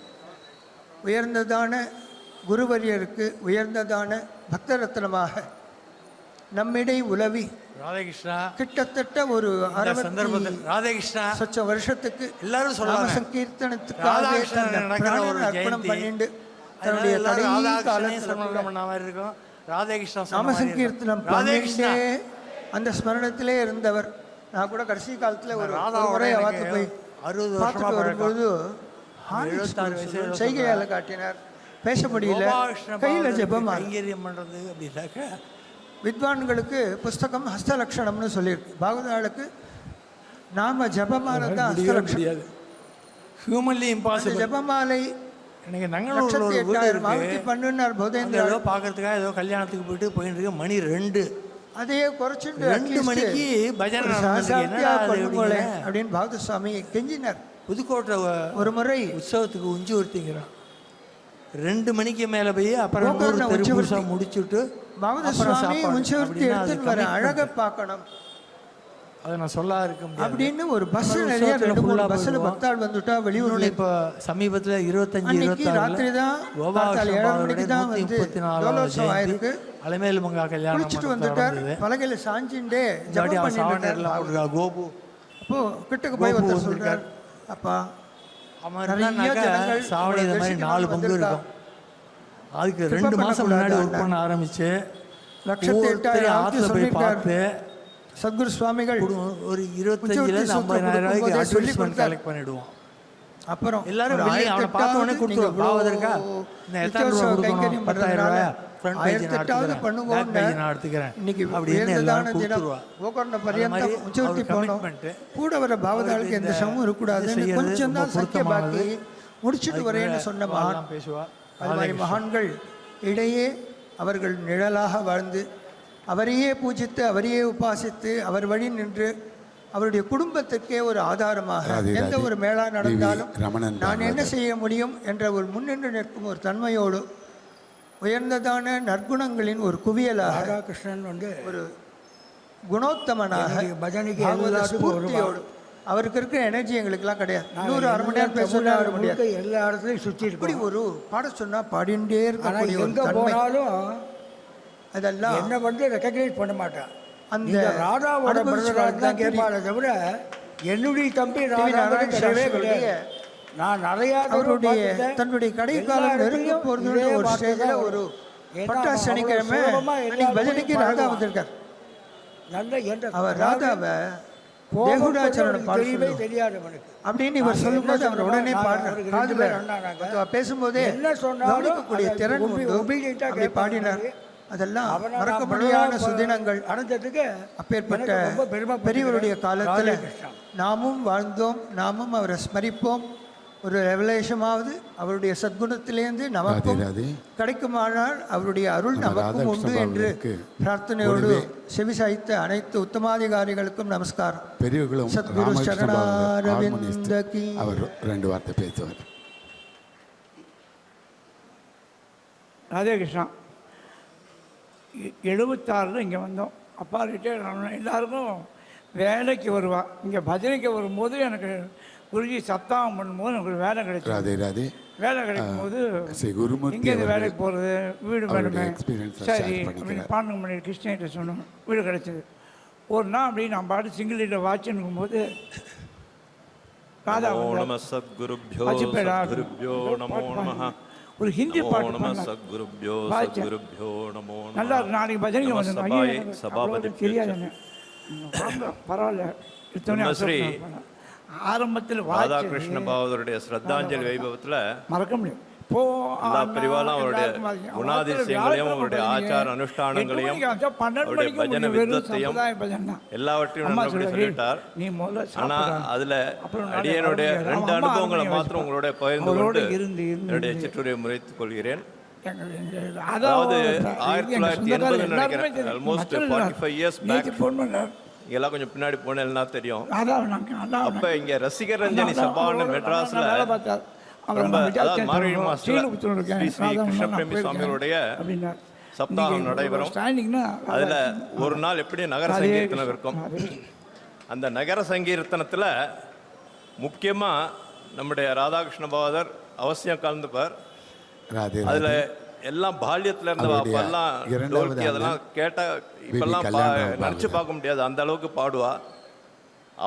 உயர்ந்ததான குருவரியருக்கு உயர்ந்ததான பக்தரத்னமாக நம்மிடை உலவி ராதேகிருஷ்ணா கிட்டத்தட்ட ஒரு இந்த சந்தர்ப்பத்தில் ராதேகிருஷ்ணா சொச்ச வருஷத்துக்கு எல்லாரும் நாம சொல்லுவாங்க சங்கீர்த்தனத்துக்காக ராதாகிருஷ்ணன் தன்னை நடக்கிற ஒரு பிராணனை அர்ப்பணம் ஜெயந்தி. பண்ணிண்டு அதனால தன்னுடைய எல்லாரும் கடைசி ராதாகிருஷ்ணனே காலத்துல ஸ்மரணம் பண்ண மாதிரி இருக்கும். ராதேகிருஷ்ணா சொன்ன நாம மாதிரி சங்கீர்த்தனம் இருக்கும். ராதேகிருஷ்ணா பண்ணிட்டே அந்த ஸ்மரணத்திலே இருந்தவர். நான் கூட கடைசி காலத்துல ஒரு ராதாவோட முறை எனக்கு அவாத்து போய் 60 வருஷமா பார்த்துட்டு வரும்போது 76 வயசு செய்கையால காட்டினார். பேச முடியல, கையில ஜெபமா. கைங்கரியம் பண்றது அப்படின்னாக்க வித்வான்களுக்கு புஸ்தகம் ஹஸ்தலக்ஷணம்னு சொல்லியிருக்கு. பாகவதாளுக்கு நாம ஜபமாலை தான் ஹஸ்தலக்ஷணம். ஹியூமன்லி அந்த இம்பாசிபிள். ஜபமாலை எனக்கு நங்கனூர்ல ஒரு வீடு 1,8000 ஆவத்தி இருக்கு. பண்ணுனார் அங்க போதேந்திரா. ஏதோ பார்க்கறதுக்காக ஏதோ கல்யாணத்துக்கு போயிட்டு இருக்கு. மணி 2 அதையே குறைச்சிட்டு 2 மணிக்கு பஜனை நடந்தது. என்னடா அது பண்ணுங்களே எப்படிங்க? அப்படின்னு பாகவத சுவாமி கெஞ்சினார். புதுக்கோட்டை ஒரு முறை உற்சவத்துக்கு உஞ்சி ஒருத்திங்கிறான். 2 மணிக்கு மேல போய் அப்புறம் கோகர்ண நூறு தெரு உஞ்சவர்த்தி. பூசா முடிச்சுட்டு பாகவத அப்புறம் சுவாமி சாப்பாடு. உஞ்சவர்த்தி அப்படின்னா அது எடுத்துன்னு வர commitment. அழகை பார்க்கணும் அதை நான் சொல்ல இருக்க முடியாது. அப்படின்னு ஒரு பஸ் அப்புறம் நிறைய உற்சவத்துல 2-3 full-ஆ பஸ்ஸில் போயிடுவோம். பக்தாள் வந்துட்டா வெளியூர்ல. இன்னொன்னு இப்போ சமீபத்தில் 25 அன்னைக்கு 26 ராத்திரி தான் காத்தால 7 மணிக்கு தான் வந்து தோலோத்சவம் ஆயிருக்கு. அலைமேல் மங்கா கல்யாணம் குளிச்சுட்டு வந்துட்டார். பலகையில சாஞ்சிண்டே ஜபம் பண்ணிட்டு இருக்கார். கோபு அப்போ கிட்டக்கு போய் கோபு ஒருத்தர் சொல்றார், அப்பா அவன் நிறைய இருந்தான்னாக்கா ஜனங்கள் சாவடி இந்த மாதிரி 4 பங்கு இருக்கும். அதுக்கு 2 மாசம் முன்னாடி ஒர்க் பண்ண ஆரம்பிச்சு 1,08,000 ஆத்துல போய் சொல்லியிருக்கார் பார்த்து சத்குரு சுவாமிகள். ஒரு 25,000 50,000 ரூபாய்க்கு அட்வர்டைஸ்மெண்ட் கலெக்ட் பண்ணிடுவோம். அப்புறம் எல்லாரும் ஒரு வெளியே அவனை பார்த்த உடனே 18,000 கொடுத்துருவோம். நீங்க பாவதற்கா இந்த எத்தனை ரூபா கொடுக்கணும்? 10,000 ரூபாய் ஃப்ரண்ட் பேஜ் நான் 18,000 எடுத்துக்கிறேன், பண்ணுவோம். பேக் பேஜ் நான் எடுத்துக்கிறேன் இன்னைக்கு அப்படின்னு உயர்ந்ததான எல்லாரும் தினம். கொடுத்துருவா. கோகர்ண பரியந்தம் அது மாதிரி உச்சவர்த்தி அவர் போனோம். commitment. கூட வர பாவதாளுக்கு எந்த சமமும் இருக்கக்கூடாதுன்னு செய்யறது கொஞ்சம் தான் ரொம்ப சக்கிய பாக்கி பொருத்தமானது. முடிச்சுட்டு வரேன்னு சொன்ன மகான். எல்லாம் பேசுவா. அது மாதிரி மகான்கள் இடையே அவர்கள் நிழலாக வாழ்ந்து அவரையே பூஜித்து அவரையே உபாசித்து அவர் வழி நின்று அவருடைய குடும்பத்திற்கே ஒரு ஆதாரமாக ராதே எந்த ராதே. ஒரு மேளா நடந்தாலும் வி. ரமணன் நான் என்ன பாகவதர். செய்ய முடியும் என்ற ஒரு முன்னின்று நிற்கும் ஒரு தன்மையோடு உயர்ந்ததான நற்குணங்களின் ஒரு குவியலாக ராதாகிருஷ்ணன் வந்து ஒரு குணோத்தமனாக என்னுடைய பஜனைக்கு பாகவத எல்லாத்துக்கும் ஸ்பூர்த்தியோடு. அவருக்கு இருக்கிற எனர்ஜி எங்களுக்கெல்லாம் கிடையாது. 100 மணி நேரம் பேச முடியாது. எல்லா இடத்துலையும் சுற்றி இப்படி ஒரு பாட சொன்னா பாடிண்டே ஆனால் இருக்கக்கூடிய ஒரு எங்கே தன்மை. போனாலும் அதெல்லாம் என்னை வந்து ரெக்கக்னைஸ் பண்ண மாட்டான். அந்த இந்த ராதாவோட அனுபவிச்சு பிரதராக தான் வாழ்ந்தா கேட்பாளே தவிர என்னுடைய தம்பி ராதாங்கிறது நாராயண கிடையவே சாஸ்திரியுடைய கிடையாது. நான் நிறைய அவருடைய தன்னுடைய கடைக்காலம் நெருங்க போறதுன்னு ஒரு ஸ்டேஜ்ல ஒரு பட்டாசு சனிக்கிழமை அன்னைக்கு பஜனைக்கு ராதா வந்திருக்கார். நல்ல என்ற அவர் ராதாவை தேகுடாச்சரணம் பாட தெரியவே சொல்லுவார். தெரியாது அவனுக்கு. அப்படின்னு இவர் சொல்லும்போது அவர் உடனே பாடுறார். காதுல அவர் பேசும்போதே என்ன சொன்னாலும் கவனிக்கக்கூடிய அதை திறன் உண்டு. obedient ஆ அப்படி கேட்பார். பாடினார். அதெல்லாம் அவனை மறக்க நான் முடியாத பலவாறு சுதினங்கள். அடைஞ்சதுக்கு அப்பேற்பட்ட எனக்கு ரொம்ப பெருமைப்பட்டுக்கிறேன். பெரியவருடைய காலத்தில் ராதாகிருஷ்ணன். நாமும் வாழ்ந்தோம், நாமும் அவரை ஸ்மரிப்போம். ஒரு ரெவலேஷமாவது அவருடைய சத்குணத்திலேருந்து நமக்கும் ராதே. கிடைக்குமானால் அவருடைய அருள் நம்ம நமக்கும் உண்டு ராதாகிருஷ்ண என்று பாவலுக்கு பிரார்த்தனையோடு கூடவே செவிசாய்த்த அனைத்து உத்தமாதிகாரிகளுக்கும் நமஸ்காரம். பெரியவர்களும் சத்குரு ராமகிருஷ்ண பாகவதர் சரணாரவிந்த ஹார்மோனிஸ்ட் கீ. அவர் 2 வார்த்தை பேசுவார். ராதேகிருஷ்ணா 76 இங்கே வந்தோம். அப்பா ரிட்டையர்ட் ஆனோம். எல்லாருக்கும் வேலைக்கு வருவா. இங்கே பஜனைக்கு வரும்போது எனக்கு குருஜி சப்தாகம் பண்ணும்போது எனக்கு ஒரு வேலை கிடைச்சது. ராதே ராதே. வேலை கிடைக்கும் போது ஸ்ரீ குருமூர்த்தி இங்கேருந்து அவர்கள் வேலைக்கு போகிறது வீடு அவருடைய வேணுமே. experience-அ சரி share பண்ணிக்கிறார். அப்படின்னு பாண்டமணி கிருஷ்ணகிட்ட சொன்னோம். வீடு கிடைச்சது. ஒரு நாள் அப்படி நான் பாட்டு சிங்கிள் லீடர் வாட்ச் இருக்கும்போது ராதா நமோ வந்தார். நம சத்குருப்யோ வாஜ்பேயி சத்குருப்யோ நமோ நமः. ஒரு ஹிந்தி நமோ பாட்டு நம பாடினார். சத்குருப்யோ வாஜ்பேயி. சத்குருப்யோ நமோ நமः. நல்லா இருக்கு. நாளைக்கு பஜனைக்கு நம வந்தோம். சபாயை ஐயோ, எனக்கு சபாபதி அவ்வளவு தெரியாது எனக்கு. வாங்க, பரவாயில்ல இத்தனை பிரம்மஸ்ரீ ஆரம்பத்தில் ராதாகிருஷ்ண பாகவதருடைய ஸ்ரத்தாஞ்சலி வைபவத்துல மறக்க முடியும். இப்போ எல்லா பிரிவாலும் அவருடைய குணாதிசயங்களையும் அவருடைய ஆச்சார அனுஷ்டானங்களையும் அவருடைய பஜனை வித்தத்தையும் எல்லாவற்றையும் நன்றாக சொல்லிட்டார். நீ முதல்ல ஆனா சாப்பிடு. அதுல அப்புறம் அடியனுடைய நிறைய 2 அம்மா அனுபவங்களை அரண்மனை மாத்திரம் வச்சுப்பா. உங்களோட பகிர்ந்து அவரோட கொண்டு இருந்து என்னுடைய சிற்றுரையை முறைத்துக் கொள்கிறேன். அதாவது அதாவது 1980 நினைக்கிறேன், ஆல்மோஸ்ட் 45 இயர்ஸ் பேக். இதெல்லாம் கொஞ்சம் பின்னாடி போனேன்னா தெரியும். அப்ப இங்க ரசிகர் ரஞ்சனி சபான்னு மெட்ராஸ்ல ரொம்ப அதாவது மார்கழி மாசத்துல ஸ்ரீ ஸ்ரீ கிருஷ்ணபிரேமி சுவாமிகளுடைய சப்தாகம் நடைபெறும். அதுல ஒரு நாள் எப்படி நகர சங்கீர்த்தனம் இருக்கும். அந்த நகர சங்கீர்த்தனத்துல முக்கியமா நம்முடைய ராதாகிருஷ்ண பாகவதர் அவசியம் கலந்துப்பார். ராதே அதுல ராதே. எல்லாம் பால்யத்துல இருந்த அவருடைய அப்பெல்லாம் இரண்டாவது டோல்கி அதெல்லாம் கேட்டா இப்பெல்லாம் கல்யாணம் நினைச்சு பார்க்க முடியாது, அந்த அளவுக்கு பாடுவா.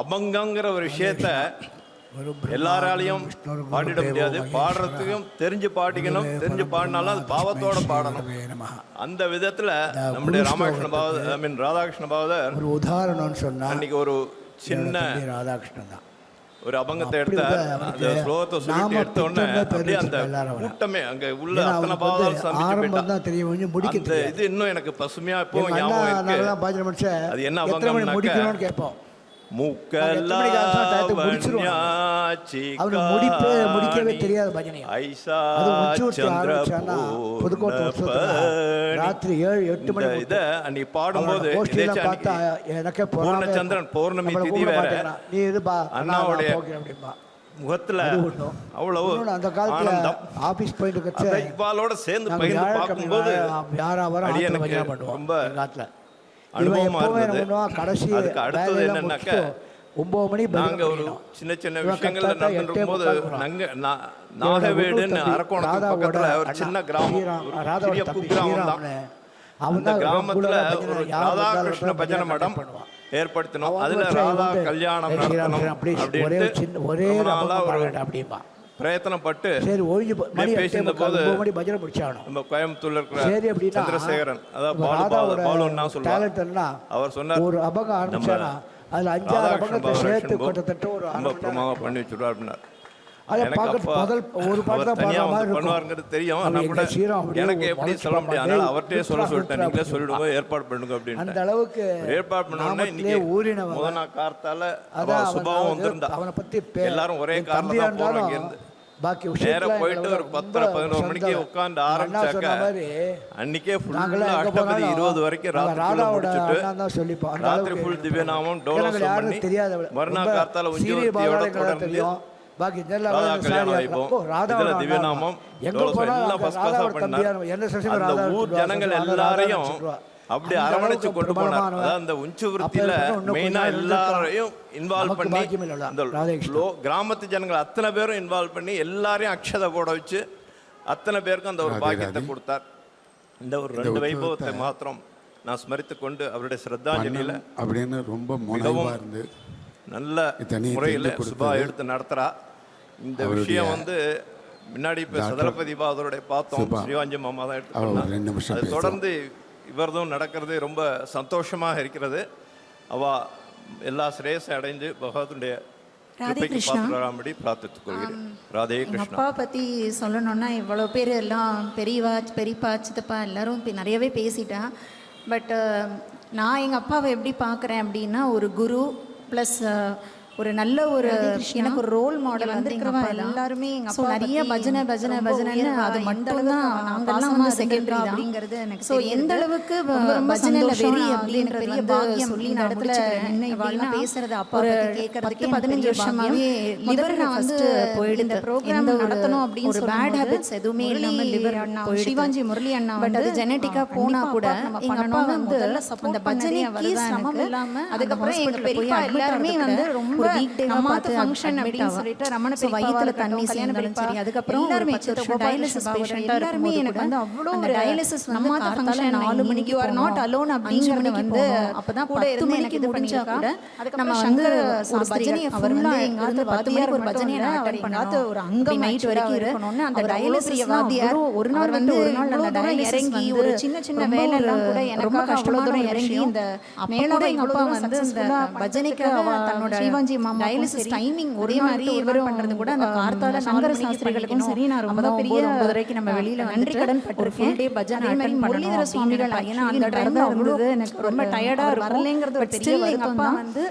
அபங்கங்கிற ஒரு விஷயத்த எல்லாராலையும் பாடிட முடியாது. பாடுறதுக்கும் தெரிஞ்சு பாடிக்கணும், தெரிஞ்சு பாடினாலும் அது பாவத்தோட பாடணும். அந்த விதத்துல நம்முடைய ராதாகிருஷ்ண பாவதர் ஒரு உதாரணம்னு சொன்னா அன்னைக்கு ஒரு சின்ன ராதாகிருஷ்ணன் தான். ஒரு அபங்கத்தை எடுத்த அந்த ஸ்லோகத்தை சொல்லிட்டு எடுத்த உடனே அப்படியே அந்த கூட்டமே அங்க உள்ள அத்தனை பாவதால் ஆரம்பம் தான் தெரியும், முடிக்க இது இன்னும் எனக்கு பசுமையா இப்போ ஞாபகம் இருக்கு. அது என்ன அபங்கம்னாக்க கேட்போம், முடிக்கவே தெரியாது பஜனை. ராத்திரி 7-8 மணி இத அன்னைக்கு பாடும்போது பூர்ணச்சந்திரன் பௌர்ணமி திதி வேற, அண்ணாவுடைய முகத்துல அவ்வளவு அந்த காலத்துல ஆபீஸ் போயிட்டு இவாளோட சேர்ந்து பகிர்ந்து பார்க்கும்போது எனக்கு ரொம்ப அனுபவமா இருந்தது. கடைசி அதுக்கு அடுத்தது என்னன்னாக்க 9 மணி நாங்க ஒரு சின்ன சின்ன விஷயங்கள்ல நடந்துருக்கும் போது நாகவேடுன்னு அரக்கோணத்துக்கு பக்கத்துல ஒரு சின்ன கிராமம், சிறிய குக்கிராமம் தான். அந்த கிராமத்துல ஒரு ராதாகிருஷ்ண பஜனை மடம் ஏற்படுத்தணும், அதுல ராதா கல்யாணம் நடத்தணும் அப்படின்ட்டு பிரயத்தனப்பட்டு பேசியிருந்த போது நம்ம கோயம்புத்தூர்ல இருக்கிற சந்திரசேகரன், அதாவது பாலுன்னா சொல்லுவாங்க, அவர் சொன்னார் ஒரு அபகம் ஆரம்பிச்சானா அதுல 5-6 அபகத்தை சேர்த்து கிட்டத்தட்ட ஒரு ரொம்ப பிரமாதமா பண்ணி வச்சுருவார் அப்படின்னார். அதை பார்க்க முதல் ஒரு பாட்டு தான் தனியா வந்து பண்ணுவாருங்கிறது தெரியும், ஆனா கூட எனக்கு எப்படி சொல்ல முடியாது, அதனால அவர்கிட்டயே சொல்லிட்டேன், நீங்களே சொல்லிடுங்க, ஏற்பாடு பண்ணுங்க அப்படின்னு. அந்த அளவுக்கு ஏற்பாடு பண்ணோம்னா இன்னைக்கு முதல் நாள் கார்த்தால சுபாவம் வந்திருந்தா அவனை பத்தி எல்லாரும் ஒரே கார்ல தான் போறோம். இங்க இருந்து நேர போயிட்டு ஒரு 10-11 மணிக்கு உட்காந்து ஆரம்பிச்சாக்க அன்னைக்கே ஃபுல்லா அஷ்டபதி 20 வரைக்கும் ராத்திரி முடிச்சுட்டு ராத்திரி ஃபுல் திவ்யநாமம் டோலோசம் பண்ணி மறுநாள் கார்த்தால உஞ்சவர்த்தியோட தொடர்ந்து ராதா கல்யாணம் வைப்போம். இதுல திவ்யநாமம் டோலோசம் எல்லாம் ஃபர்ஸ்ட் கிளாஸா பண்ணார். அந்த ஊர் ஜனங்கள் எல்லாரையும் அப்படி அரவணைச்சு கொண்டு போனார். அதாவது அந்த உஞ்ச விருத்தியில மெயினா எல்லாரையும் இன்வால்வ் பண்ணி அந்த கிராமத்து ஜனங்கள் அத்தனை பேரும் இன்வால்வ் பண்ணி எல்லாரையும் அக்ஷதை போட வச்சு அத்தனை பேருக்கும் அந்த ஒரு பாக்கியத்தை கொடுத்தார். இந்த ஒரு 2 வைபவத்தை மாத்திரம் நான் ஸ்மரித்து கொண்டு அவருடைய ஸ்ரத்தாஞ்சலியில அப்படின்னு ரொம்ப மிகவும் இருந்து நல்ல முறையில் சுபா எடுத்து நடத்துறா. இந்த விஷயம் வந்து முன்னாடி இப்ப சதலபதி பாதருடைய பார்த்தோம், ஸ்ரீவாஞ்சி மாமா தான் எடுத்து, அது தொடர்ந்து இவர்தும் நடக்கிறது ரொம்ப சந்தோஷமாக இருக்கிறது. அவ எல்லா ஸ்ரேயஸை அடைந்து பகவானுடைய பாத்திரராம்படி பிரார்த்தித்துக் கொள்கிறேன். ராதே கிருஷ்ணா. அப்பா பற்றி சொல்லணும்னா இவ்வளோ பேர் எல்லாம் பெரியவா பெரியப்பா சித்தப்பா எல்லாரும் நிறையவே பேசிட்டேன். பட் நான் எங்கள் அப்பாவை எப்படி பார்க்குறேன் அப்படின்னா ஒரு குரு ப்ளஸ் ஒரு நல்ல ஒரு எனக்கு ஒரு ரோல் மாடல் வந்து எல்லாருமே ஸோ நிறைய பஜனை பஜனை பஜனைன்னு அது மட்டும் தான் நாங்கள்லாம் வந்து செகண்டரி அப்படிங்கிறது எனக்கு. ஸோ எந்த அளவுக்கு பஜனையில் வெறி அப்படின்ற பெரிய பாக்கியம் சொல்லி நான் இடத்துல என்ன பேசுறது அப்பா கேட்கறதுக்கு 15 வருஷமாவே லிவர் நான் வந்து போயிடு இந்த ப்ரோக்ராம் நடத்தணும் அப்படின்னு ஒரு பேட் ஹேபிட்ஸ் எதுவுமே இல்லாமல் லிவர் சிவாஞ்சி முரளி அண்ணா பட் அது ஜெனட்டிக்காக போனால் கூட எங்கள் அப்பா வந்து அந்த பஜனை சிரமம் இல்லாமல் அதுக்கப்புறம் எங்கள் பெரியப்பா எல்லாருமே வந்து ரொம்ப பார்த்து ஃபங்க்ஷன் அப்படின்னு சொல்லிட்டு ரமண வயித்துல தண்ணி சேர்ந்தாலும் சரி, அதுக்கப்புறம் எல்லாருமே டயாலிசிஸ் பேஷண்டா எல்லாருமே எனக்கு வந்து அவ்வளோ ஒரு டயாலிசிஸ் நம்ம ஃபங்க்ஷன் 4 மணிக்கு ஆர் நாட் அலோன் அப்படிங்கிறது வந்து அப்பதான் 10 மணிக்கு இது முடிஞ்சா கூட நம்ம வந்து ஒரு பஜனையை ஃபுல்லா எங்க வந்து 10 மணிக்கு ஒரு பஜனையை அட்டெண்ட் பண்ணாத ஒரு அங்கம் நைட் வரைக்கும் இருக்கணும்னு அந்த டயாலிசிஸ் வாத்தியார் ஒரு நாள் வந்து ஒரு நாள் அந்த டயாலிசிஸ் இறங்கி ஒரு சின்ன சின்ன வேலை எல்லாம் கூட எனக்கு கஷ்டமா தூரம் இறங்கி இந்த மேலோட எங்க அப்பா வந்து இந்த பஜனைக்காக தன்னோட ஸ்ரீவாஞ்சி மாமா டயாலிசிஸ் டைமிங் ஒரே மாதிரி இவரும் பண்றது கூட அந்த கார்த்தால சங்கர சாஸ்திரிகளுக்கும் சரி நான் ரொம்ப பெரிய 9 வரைக்கும் நம்ம வெளியில நன்றி கடன் பட்டிருக்கேன். டே பஜனை அட்டெண்ட் முரளிதர சுவாமிகள் ஏன்னா அந்த டைம்ல இருந்தது எனக்கு ரொம்ப டயர்டா வரலங்கிறது ஒரு பெரிய வருத்தம் தான் வந்து.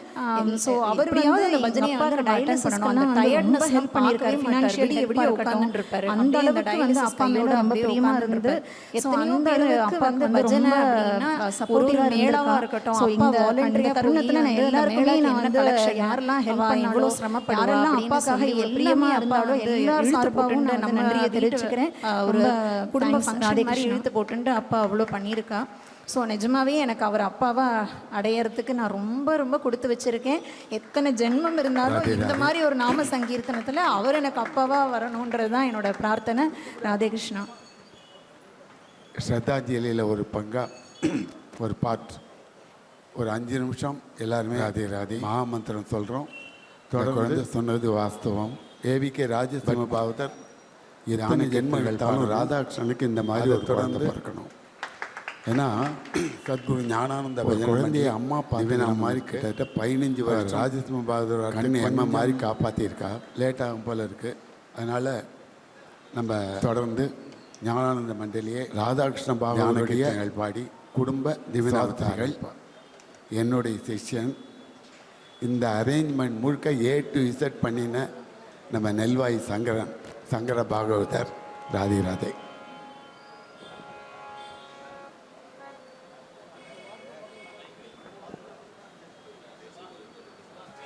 சோ அவருடையாவது அந்த பஜனை வந்து டயாலிசிஸ் பண்ணணும், அந்த டயர்ட்னஸ் ஹெல்ப் பண்ணிருக்காரு, ஃபினான்ஷியலி எப்படி உட்கார்ந்துட்டு இருப்பாரு அந்த அளவுக்கு வந்து அப்பா மேல ரொம்ப பிரியமா இருந்தது. அந்த அப்பா வந்து பஜனை அப்படின்னா சப்போர்ட்டிவா மேலாவா இருக்கட்டும். சோ இந்த வாலண்டரி தருணத்துல நான் எல்லாருமே நான் வந்து யாரெல்லாம் ஹெல்ப் இவ்வளோ சிரமப்படுறாங்க அப்பாக்காக பிரியமா இருந்தாலும் எல்லாரும் சார்பாகவும் நம்ம நன்றியை தெரிவிச்சுக்கிறேன். ஒரு குடும்ப ஃபங்க்ஷன் மாதிரி இழுத்து போட்டுட்டு அப்பா அவ்வளோ பண்ணியிருக்கா. ஸோ நிஜமாவே எனக்கு அவர் அப்பாவா அடையிறதுக்கு நான் ரொம்ப ரொம்ப கொடுத்து வச்சிருக்கேன். எத்தனை ஜென்மம் இருந்தாலும் இந்த மாதிரி ஒரு நாம சங்கீர்த்தனத்தில் அவர் எனக்கு அப்பாவா வரணுன்றது தான் என்னோட பிரார்த்தனை. ராதே கிருஷ்ணா. ஸ்ரத்தாஞ்சலியில் ஒரு ஒரு பார்ட் ஒரு 5 நிமிஷம் எல்லாருமே ராதே ராதே மகாமந்திரம் சொல்கிறோம். தொடர்ந்து சொன்னது வாஸ்தவம். ஏவிகே ராஜசிம்ம பாகவதர் எத்தனை ஜென்மங்கள் தானும் ராதாகிருஷ்ணனுக்கு இந்த மாதிரி ஒரு தொடர்ந்து பிறக்கணும். ஏன்னா சத்குரு ஞானானந்த குழந்தைய அம்மா பார்த்து மாதிரி கிட்டத்தட்ட 15 வருஷம் ராஜசிம்ம பாகவதர் கண்ணு அம்மா மாதிரி காப்பாற்றியிருக்கா. லேட் ஆகும் போல் இருக்குது. அதனால் நம்ம தொடர்ந்து ஞானானந்த மண்டலியே ராதாகிருஷ்ண பாகவதர்கள் பாடி குடும்ப திவ்யநாமத்தார்கள் என்னுடைய செஷன் இந்த அரேஞ்ச்மெண்ட் முழுக்க A to Z பண்ணின நம்ம நெல்வாய் சங்கர பாகவதர். ராதே ராதே.